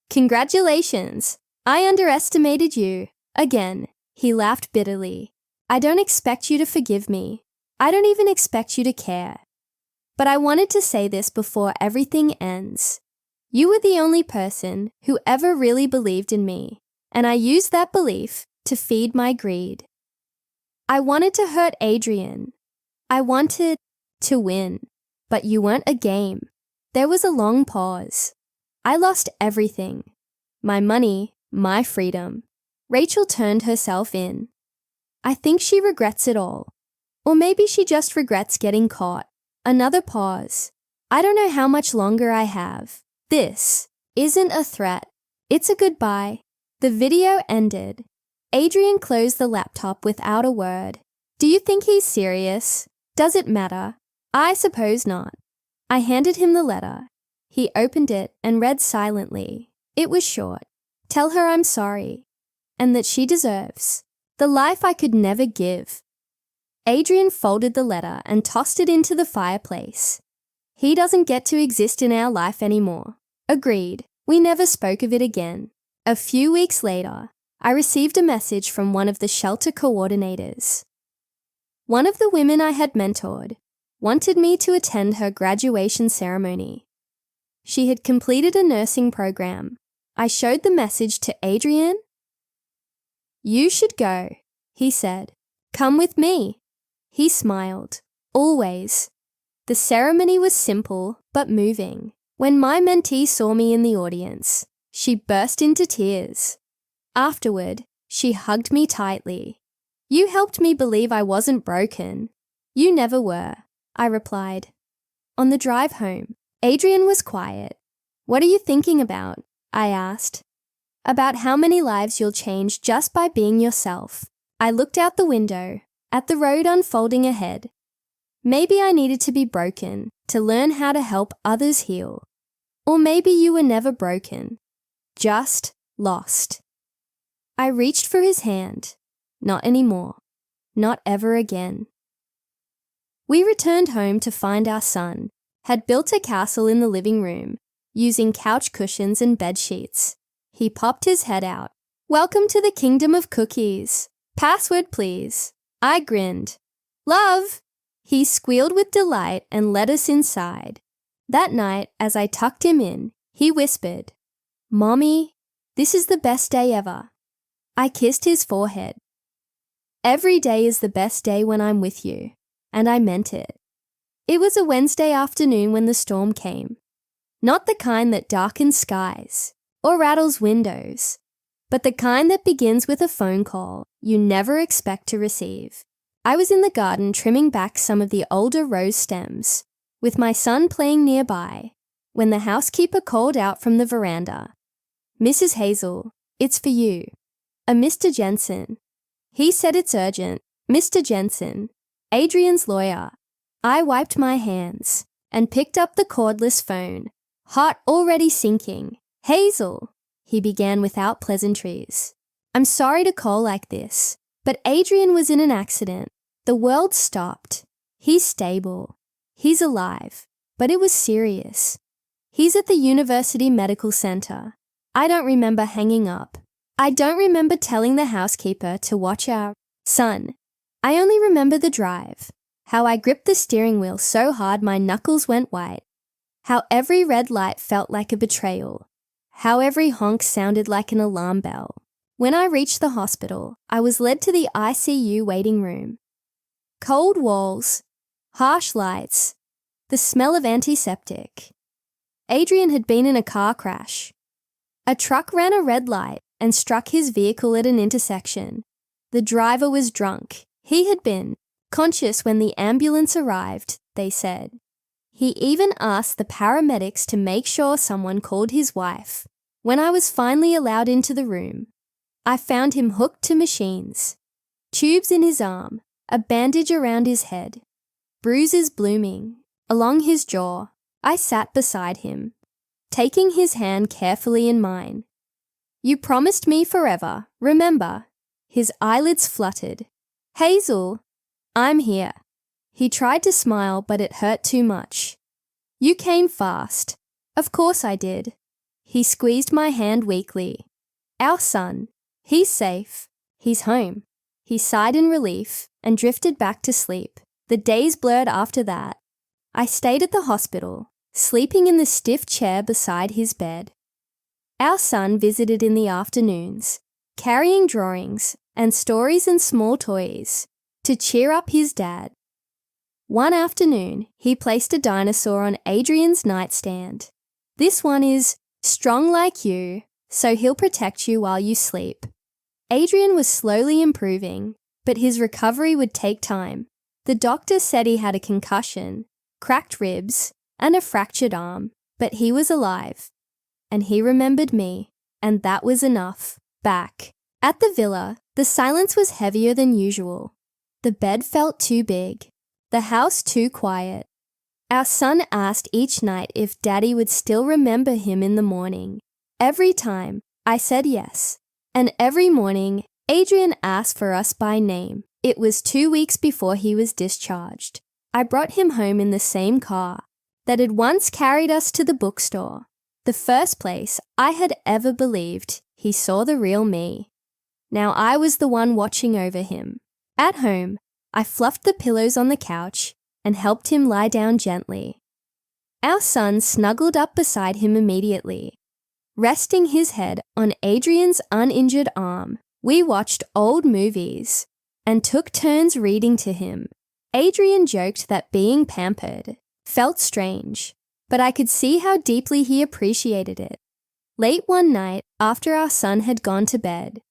Congratulations! I underestimated you. Again, he laughed bitterly. I don't expect you to forgive me. I don't even expect you to care. But I wanted to say this before everything ends. You were the only person who ever really believed in me, and I used that belief to feed my greed. I wanted to hurt Adrian. I wanted to win, but you weren't a game. There was a long pause. I lost everything. My money, my freedom. Rachel turned herself in. I think she regrets it all. Or maybe she just regrets getting caught. Another pause. I don't know how much longer I have. This isn't a threat. It's a goodbye. The video ended. Adrian closed the laptop without a word. Do you think he's serious? Does it matter? I suppose not. I handed him the letter. He opened it and read silently. It was short. Tell her I'm sorry, and that she deserves the life I could never give. Adrian folded the letter and tossed it into the fireplace. He doesn't get to exist in our life anymore. Agreed. We never spoke of it again. A few weeks later, I received a message from one of the shelter coordinators. One of the women I had mentored wanted me to attend her graduation ceremony. She had completed a nursing program. I showed the message to Adrian. You should go, he said. Come with me. He smiled. Always. The ceremony was simple but moving. When my mentee saw me in the audience, she burst into tears. Afterward, she hugged me tightly. You helped me believe I wasn't broken. You never were, I replied. On the drive home, Adrian was quiet. What are you thinking about? I asked. About how many lives you'll change just by being yourself. I looked out the window, at the road unfolding ahead. Maybe I needed to be broken to learn how to help others heal. Or maybe you were never broken, just lost. I reached for his hand. Not anymore. Not ever again. We returned home to find our son had built a castle in the living room, using couch cushions and bed sheets. He popped his head out. Welcome to the kingdom of cookies. Password, please. I grinned. Love! He squealed with delight and let us inside. That night, as I tucked him in, he whispered, Mommy, this is the best day ever. I kissed his forehead. Every day is the best day when I'm with you, and I meant it. It was a Wednesday afternoon when the storm came. Not the kind that darkens skies or rattles windows, but the kind that begins with a phone call you never expect to receive. I was in the garden trimming back some of the older rose stems, with my son playing nearby, when the housekeeper called out from the veranda, Mrs. Hazel, it's for you. A Mr. Jensen. He said it's urgent. Mr. Jensen, Adrian's lawyer. I wiped my hands and picked up the cordless phone, heart already sinking. Hazel, he began without pleasantries. I'm sorry to call like this, but Adrian was in an accident. The world stopped. He's stable. He's alive. But it was serious. He's at the University Medical Center. I don't remember hanging up. I don't remember telling the housekeeper to watch our son. I only remember the drive, how I gripped the steering wheel so hard my knuckles went white, how every red light felt like a betrayal, how every honk sounded like an alarm bell. When I reached the hospital, I was led to the ICU waiting room. Cold walls, harsh lights, the smell of antiseptic. Adrian had been in a car crash. A truck ran a red light and struck his vehicle at an intersection. The driver was drunk. He had been conscious when the ambulance arrived, they said. He even asked the paramedics to make sure someone called his wife. When I was finally allowed into the room, I found him hooked to machines, tubes in his arm, a bandage around his head, bruises blooming along his jaw. I sat beside him, taking his hand carefully in mine. You promised me forever, remember? His eyelids fluttered. Hazel, I'm here. He tried to smile, but it hurt too much. You came fast. Of course I did. He squeezed my hand weakly. Our son, he's safe. He's home. He sighed in relief and drifted back to sleep. The days blurred after that. I stayed at the hospital, sleeping in the stiff chair beside his bed. Our son visited in the afternoons, carrying drawings and stories and small toys to cheer up his dad. One afternoon, he placed a dinosaur on Adrian's nightstand. This one is strong like you, so he'll protect you while you sleep. Adrian was slowly improving, but his recovery would take time. The doctor said he had a concussion, cracked ribs, and a fractured arm, but he was alive. And he remembered me, and that was enough. Back at the villa, the silence was heavier than usual. The bed felt too big, the house too quiet. Our son asked each night if Daddy would still remember him in the morning. Every time, I said yes. And every morning, Adrian asked for us by name. It was 2 weeks before he was discharged. I brought him home in the same car that had once carried us to the bookstore, the first place I had ever believed he saw the real me. Now I was the one watching over him. At home, I fluffed the pillows on the couch and helped him lie down gently. Our son snuggled up beside him immediately. Resting his head on Adrian's uninjured arm, we watched old movies and took turns reading to him. Adrian joked that being pampered felt strange, but I could see how deeply he appreciated it. Late one night, after our son had gone to bed,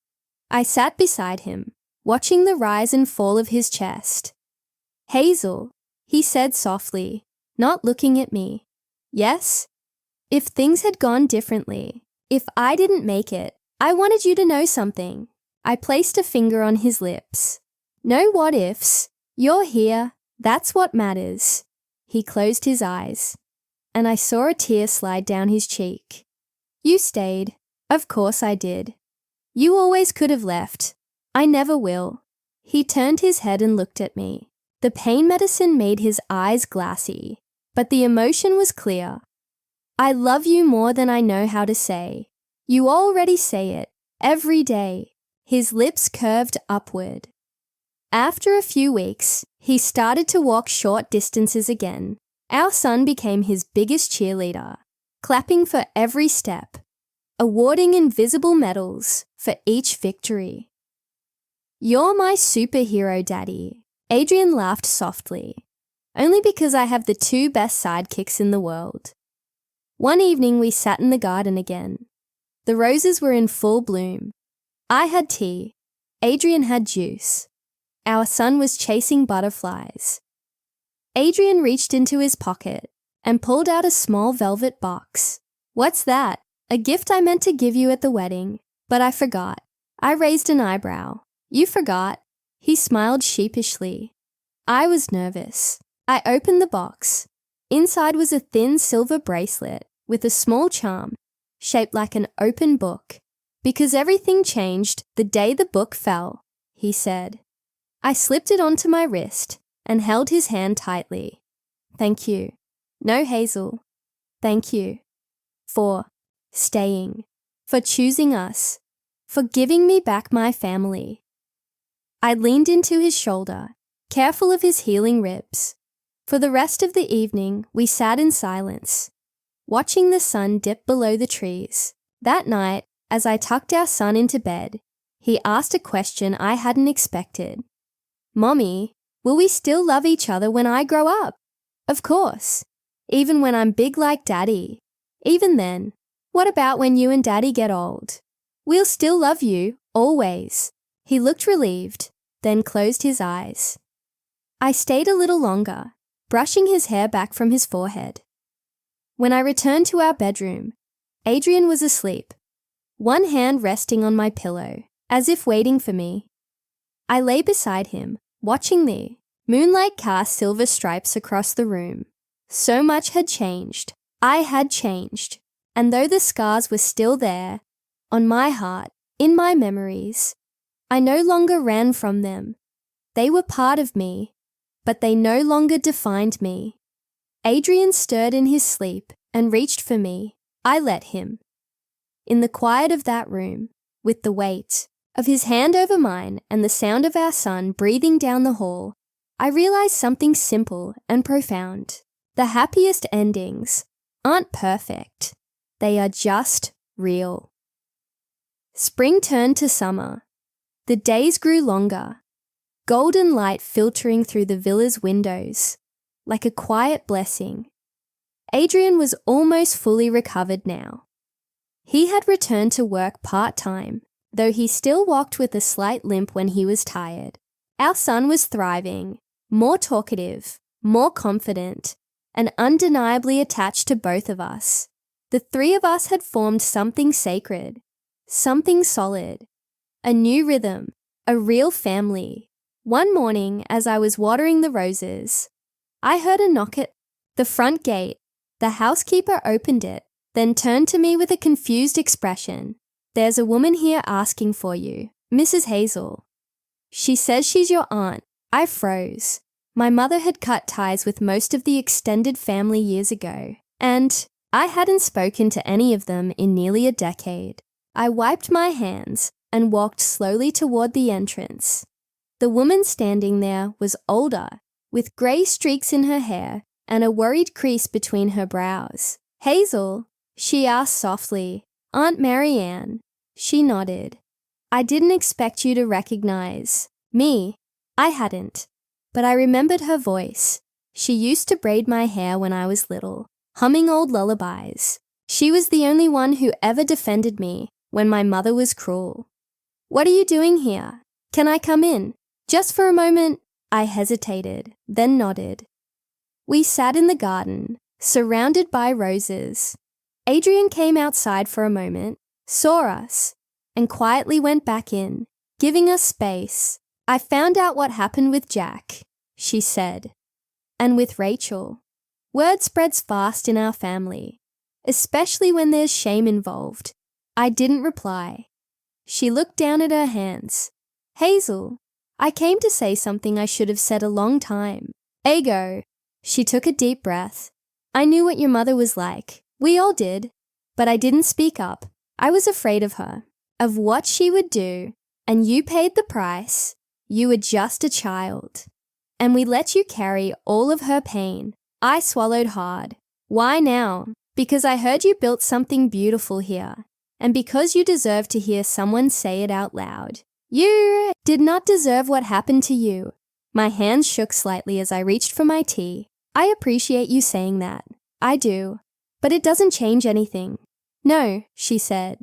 I sat beside him, watching the rise and fall of his chest. Hazel, he said softly, not looking at me. Yes? If things had gone differently, if I didn't make it, I wanted you to know something. I placed a finger on his lips. No what ifs. You're here. That's what matters. He closed his eyes, and I saw a tear slide down his cheek. You stayed. Of course I did. You always could have left. I never will. He turned his head and looked at me. The pain medicine made his eyes glassy, but the emotion was clear. I love you more than I know how to say. You already say it every day, his lips curved upward. After a few weeks, he started to walk short distances again. Our son became his biggest cheerleader, clapping for every step, awarding invisible medals for each victory. "You're my superhero, Daddy," Adrian laughed softly, "only because I have the two best sidekicks in the world." One evening we sat in the garden again. The roses were in full bloom. I had tea. Adrian had juice. Our son was chasing butterflies. Adrian reached into his pocket and pulled out a small velvet box. "What's that?" "A gift I meant to give you at the wedding, but I forgot." I raised an eyebrow. "You forgot?" He smiled sheepishly. I was nervous. I opened the box. Inside was a thin silver bracelet with a small charm shaped like an open book. "Because everything changed the day the book fell," he said. I slipped it onto my wrist and held his hand tightly. "Thank you." "No, Hazel. Thank you for staying, for choosing us, for giving me back my family." I leaned into his shoulder, careful of his healing ribs. For the rest of the evening, we sat in silence, watching the sun dip below the trees. That night, as I tucked our son into bed, he asked a question I hadn't expected. "Mommy, will we still love each other when I grow up?" "Of course. Even when I'm big like Daddy." "Even then, what about when you and Daddy get old?" "We'll still love you, always." He looked relieved, then closed his eyes. I stayed a little longer, brushing his hair back from his forehead. When I returned to our bedroom, Adrian was asleep, one hand resting on my pillow, as if waiting for me. I lay beside him, watching the moonlight cast silver stripes across the room. So much had changed. I had changed. And though the scars were still there, on my heart, in my memories, I no longer ran from them. They were part of me, but they no longer defined me. Adrian stirred in his sleep and reached for me. I let him. In the quiet of that room, with the weight of his hand over mine and the sound of our son breathing down the hall, I realized something simple and profound. The happiest endings aren't perfect. They are just real. Spring turned to summer. The days grew longer, golden light filtering through the villa's windows, like a quiet blessing. Adrian was almost fully recovered now. He had returned to work part-time, though he still walked with a slight limp when he was tired. Our son was thriving, more talkative, more confident, and undeniably attached to both of us. The three of us had formed something sacred, something solid, a new rhythm, a real family. One morning, as I was watering the roses, I heard a knock at the front gate. The housekeeper opened it, then turned to me with a confused expression. "There's a woman here asking for you, Mrs. Hazel. She says she's your aunt." I froze. My mother had cut ties with most of the extended family years ago, and I hadn't spoken to any of them in nearly a decade. I wiped my hands and walked slowly toward the entrance. The woman standing there was older, with grey streaks in her hair and a worried crease between her brows. "Hazel?" she asked softly. "Aunt Marianne." She nodded. "I didn't expect you to recognize me." I hadn't, but I remembered her voice. She used to braid my hair when I was little, humming old lullabies. She was the only one who ever defended me when my mother was cruel. "What are you doing here? Can I come in?" "Just for a moment." I hesitated, then nodded. We sat in the garden, surrounded by roses. Adrian came outside for a moment, saw us, and quietly went back in, giving us space. "I found out what happened with Jack," she said, "and with Rachel. Word spreads fast in our family, especially when there's shame involved." I didn't reply. She looked down at her hands. "Hazel, I came to say something I should have said a long time." "Ego." She took a deep breath. "I knew what your mother was like. We all did. But I didn't speak up. I was afraid of her. of what she would do, and you paid the price. You were just a child. And we let you carry all of her pain. I swallowed hard. Why now? Because I heard you built something beautiful here, and because you deserve to hear someone say it out loud. You did not deserve what happened to you. My hands shook slightly as I reached for my tea. I appreciate you saying that. I do. But it doesn't change anything. No, she said.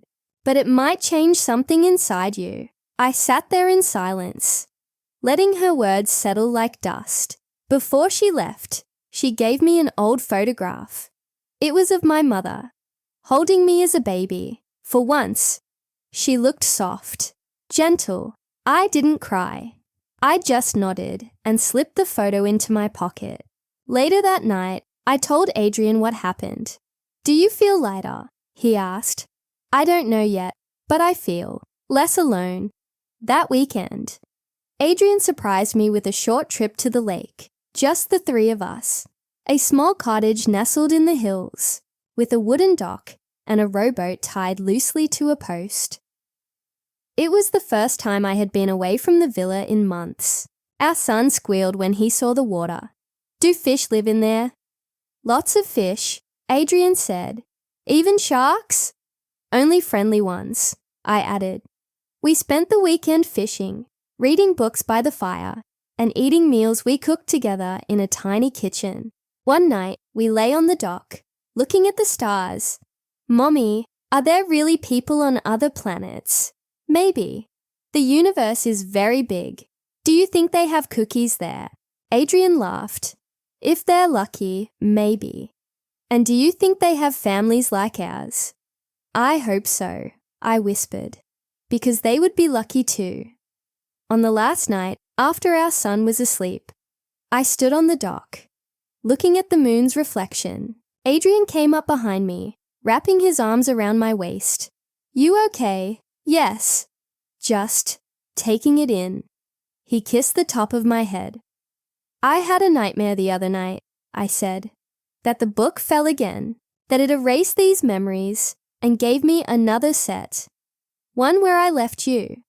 But it might change something inside you. I sat there in silence, letting her words settle like dust. Before she left, she gave me an old photograph. It was of my mother, holding me as a baby. For once, she looked soft, gentle. I didn't cry. I just nodded and slipped the photo into my pocket. Later that night, I told Adrian what happened. Do you feel lighter? He asked. I don't know yet, but I feel less alone. That weekend, Adrian surprised me with a short trip to the lake, just the three of us. A small cottage nestled in the hills, with a wooden dock and a rowboat tied loosely to a post. It was the first time I had been away from the villa in months. Our son squealed when he saw the water. Do fish live in there? Lots of fish, Adrian said. Even sharks? Only friendly ones, I added. We spent the weekend fishing, reading books by the fire, and eating meals we cooked together in a tiny kitchen. One night, we lay on the dock, looking at the stars. Mommy, are there really people on other planets? Maybe. The universe is very big. Do you think they have cookies there? Adrian laughed. If they're lucky, maybe. And do you think they have families like ours? I hope so, I whispered, because they would be lucky too. On the last night, after our son was asleep, I stood on the dock, looking at the moon's reflection. Adrian came up behind me, wrapping his arms around my waist. You okay? Yes. Just taking it in. He kissed the top of my head. I had a nightmare the other night, I said, that the book fell again, that it erased these memories and gave me another set. One where I left you.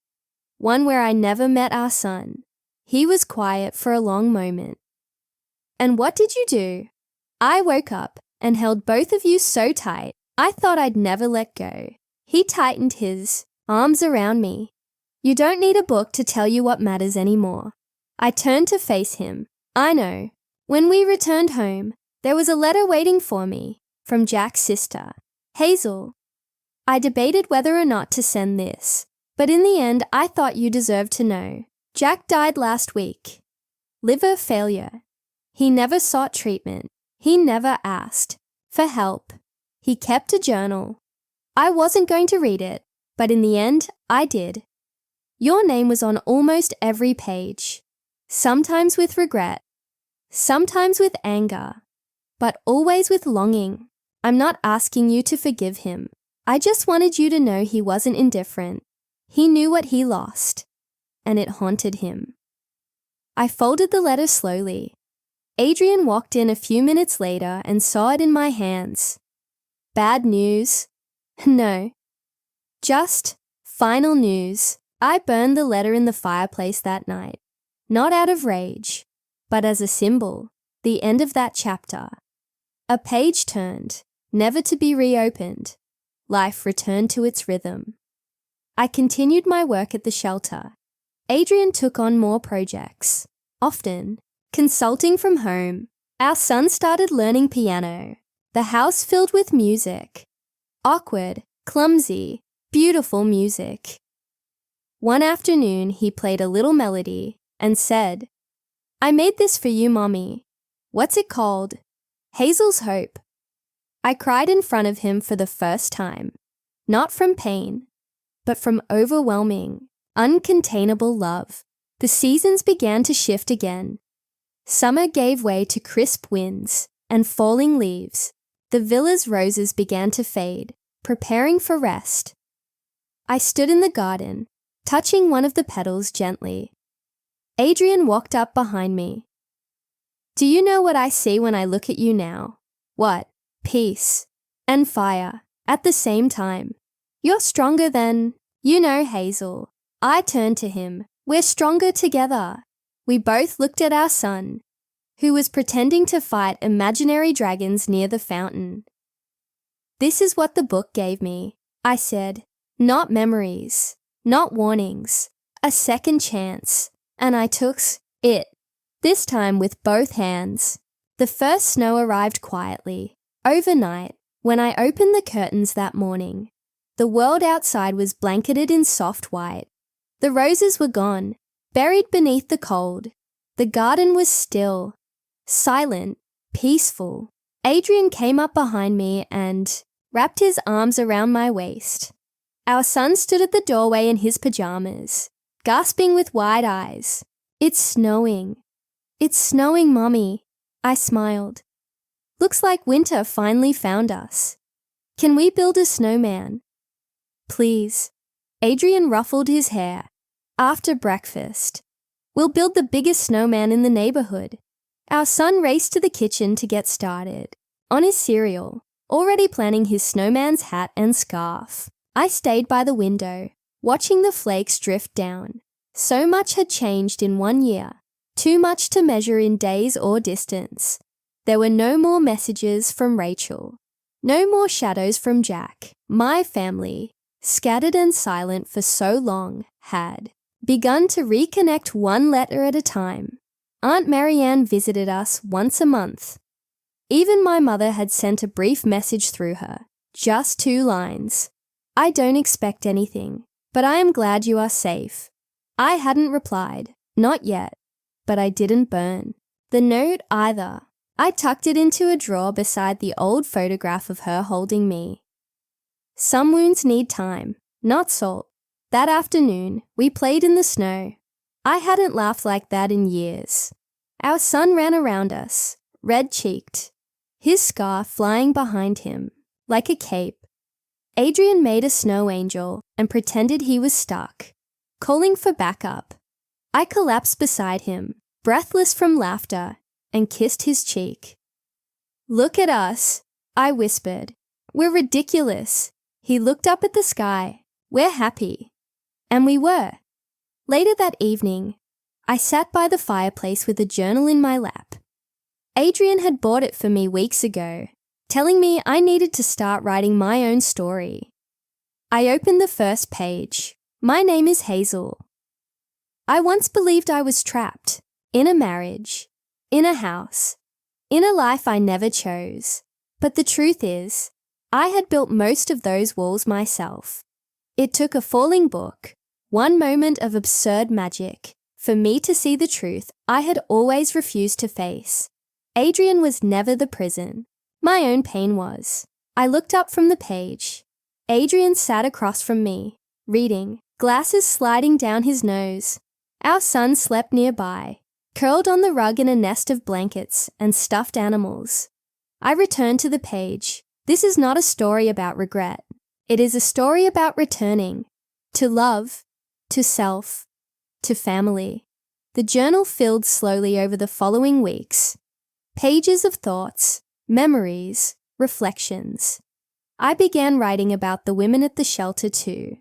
One where I never met our son. He was quiet for a long moment. And what did you do? I woke up and held both of you so tight, I thought I'd never let go. He tightened his arms around me. You don't need a book to tell you what matters anymore. I turned to face him. I know. When we returned home, there was a letter waiting for me from Jack's sister, Hazel. I debated whether or not to send this, but in the end, I thought you deserved to know. Jack died last week. Liver failure. He never sought treatment. He never asked for help. He kept a journal. I wasn't going to read it, but in the end, I did. Your name was on almost every page, sometimes with regret, sometimes with anger, but always with longing. I'm not asking you to forgive him. I just wanted you to know he wasn't indifferent. He knew what he lost, and it haunted him. I folded the letter slowly. Adrian walked in a few minutes later and saw it in my hands. Bad news? No. Just final news. I burned the letter in the fireplace that night, not out of rage, but as a symbol, the end of that chapter. A page turned, never to be reopened. Life returned to its rhythm. I continued my work at the shelter. Adrian took on more projects, often consulting from home. Our son started learning piano. The house filled with music. Awkward, clumsy, beautiful music. One afternoon, he played a little melody and said, I made this for you, Mommy. What's it called? Hazel's Hope. I cried in front of him for the first time, not from pain, but from overwhelming, uncontainable love. The seasons began to shift again. Summer gave way to crisp winds and falling leaves. The villa's roses began to fade, preparing for rest. I stood in the garden, touching one of the petals gently. Adrian walked up behind me. Do you know what I see when I look at you now? What? Peace and fire at the same time. You're stronger than You know, Hazel. I turned to him. We're stronger together. We both looked at our son, who was pretending to fight imaginary dragons near the fountain. This is what the book gave me, I said. Not memories, not warnings, a second chance. And I took it, this time with both hands. The first snow arrived quietly, overnight, when I opened the curtains that morning. The world outside was blanketed in soft white. The roses were gone, buried beneath the cold. The garden was still, silent, peaceful. Adrian came up behind me and wrapped his arms around my waist. Our son stood at the doorway in his pajamas, gasping with wide eyes. It's snowing. It's snowing, Mommy. I smiled. Looks like winter finally found us. Can we build a snowman? Please. Adrian ruffled his hair. After breakfast. We'll build the biggest snowman in the neighborhood. Our son raced to the kitchen to get started. On his cereal, already planning his snowman's hat and scarf. I stayed by the window, watching the flakes drift down. So much had changed in 1 year. Too much to measure in days or distance. There were no more messages from Rachel. No more shadows from Jack. My family, scattered and silent for so long, had begun to reconnect one letter at a time. Aunt Marianne visited us once a month. Even my mother had sent a brief message through her. Just 2 lines. I don't expect anything, but I am glad you are safe. I hadn't replied. Not yet. But I didn't burn the note either. I tucked it into a drawer beside the old photograph of her holding me. Some wounds need time, not salt. That afternoon, we played in the snow. I hadn't laughed like that in years. Our son ran around us, red-cheeked, his scarf flying behind him, like a cape. Adrian made a snow angel and pretended he was stuck, calling for backup. I collapsed beside him, breathless from laughter, and kissed his cheek. Look at us, I whispered. We're ridiculous. He looked up at the sky. We're happy. And we were. Later that evening, I sat by the fireplace with a journal in my lap. Adrian had bought it for me weeks ago, telling me I needed to start writing my own story. I opened the first page. My name is Hazel. I once believed I was trapped, in a marriage, in a house, in a life I never chose. But the truth is, I had built most of those walls myself. It took a falling book, one moment of absurd magic, for me to see the truth I had always refused to face. Adrian was never the prison. My own pain was. I looked up from the page. Adrian sat across from me, reading, glasses sliding down his nose. Our son slept nearby, curled on the rug in a nest of blankets and stuffed animals. I returned to the page. This is not a story about regret. It is a story about returning to love, to self, to family. The journal filled slowly over the following weeks. Pages of thoughts, memories, reflections. I began writing about the women at the shelter too.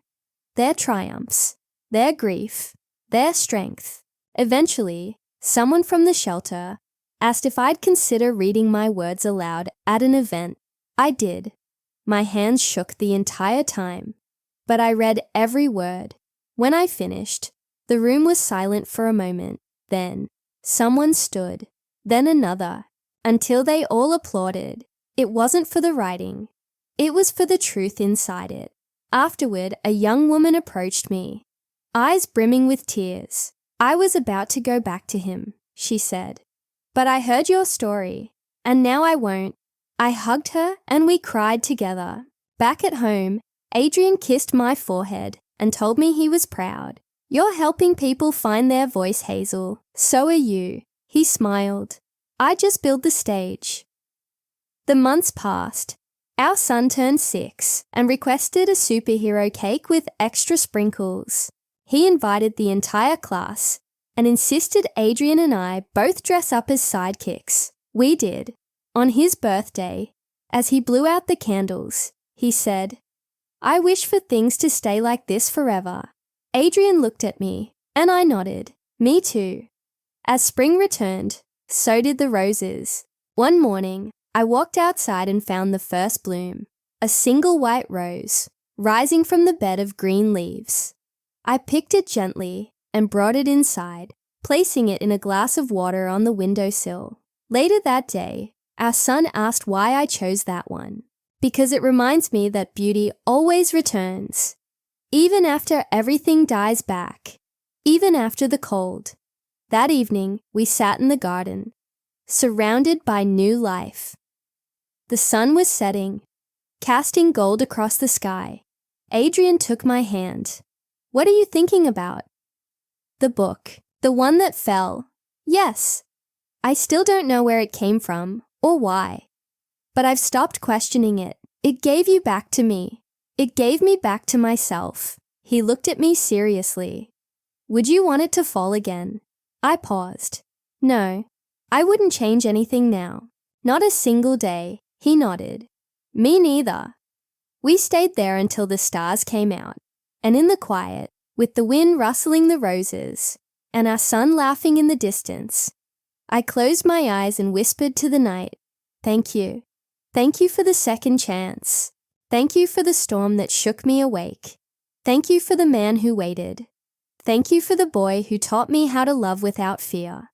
Their triumphs, their grief, their strength. Eventually, someone from the shelter asked if I'd consider reading my words aloud at an event. I did. My hands shook the entire time, but I read every word. When I finished, the room was silent for a moment. Then, someone stood, then another, until they all applauded. It wasn't for the writing. It was for the truth inside it. Afterward, a young woman approached me, eyes brimming with tears. I was about to go back to him, she said. But I heard your story, and now I won't. I hugged her and we cried together. Back at home, Adrian kissed my forehead and told me he was proud. You're helping people find their voice, Hazel. So are you. He smiled. I just built the stage. The months passed. Our son turned 6 and requested a superhero cake with extra sprinkles. He invited the entire class and insisted Adrian and I both dress up as sidekicks. We did. On his birthday, as he blew out the candles, he said, I wish for things to stay like this forever. Adrian looked at me, and I nodded. Me too. As spring returned, so did the roses. One morning, I walked outside and found the first bloom, a single white rose, rising from the bed of green leaves. I picked it gently and brought it inside, placing it in a glass of water on the windowsill. Later that day, our son asked why I chose that one. Because it reminds me that beauty always returns, even after everything dies back, even after the cold. That evening, we sat in the garden, surrounded by new life. The sun was setting, casting gold across the sky. Adrian took my hand. What are you thinking about? The book, the one that fell. Yes. I still don't know where it came from or why. But I've stopped questioning it. It gave you back to me. It gave me back to myself. He looked at me seriously. Would you want it to fall again? I paused. No, I wouldn't change anything now. Not a single day. He nodded. Me neither. We stayed there until the stars came out, and in the quiet, with the wind rustling the roses, and our son laughing in the distance, I closed my eyes and whispered to the night, "Thank you. Thank you for the second chance. Thank you for the storm that shook me awake. Thank you for the man who waited. Thank you for the boy who taught me how to love without fear.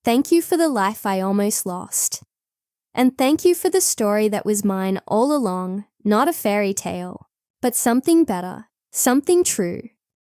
Thank you for the life I almost lost. And thank you for the story that was mine all along, not a fairy tale, but something better, something true."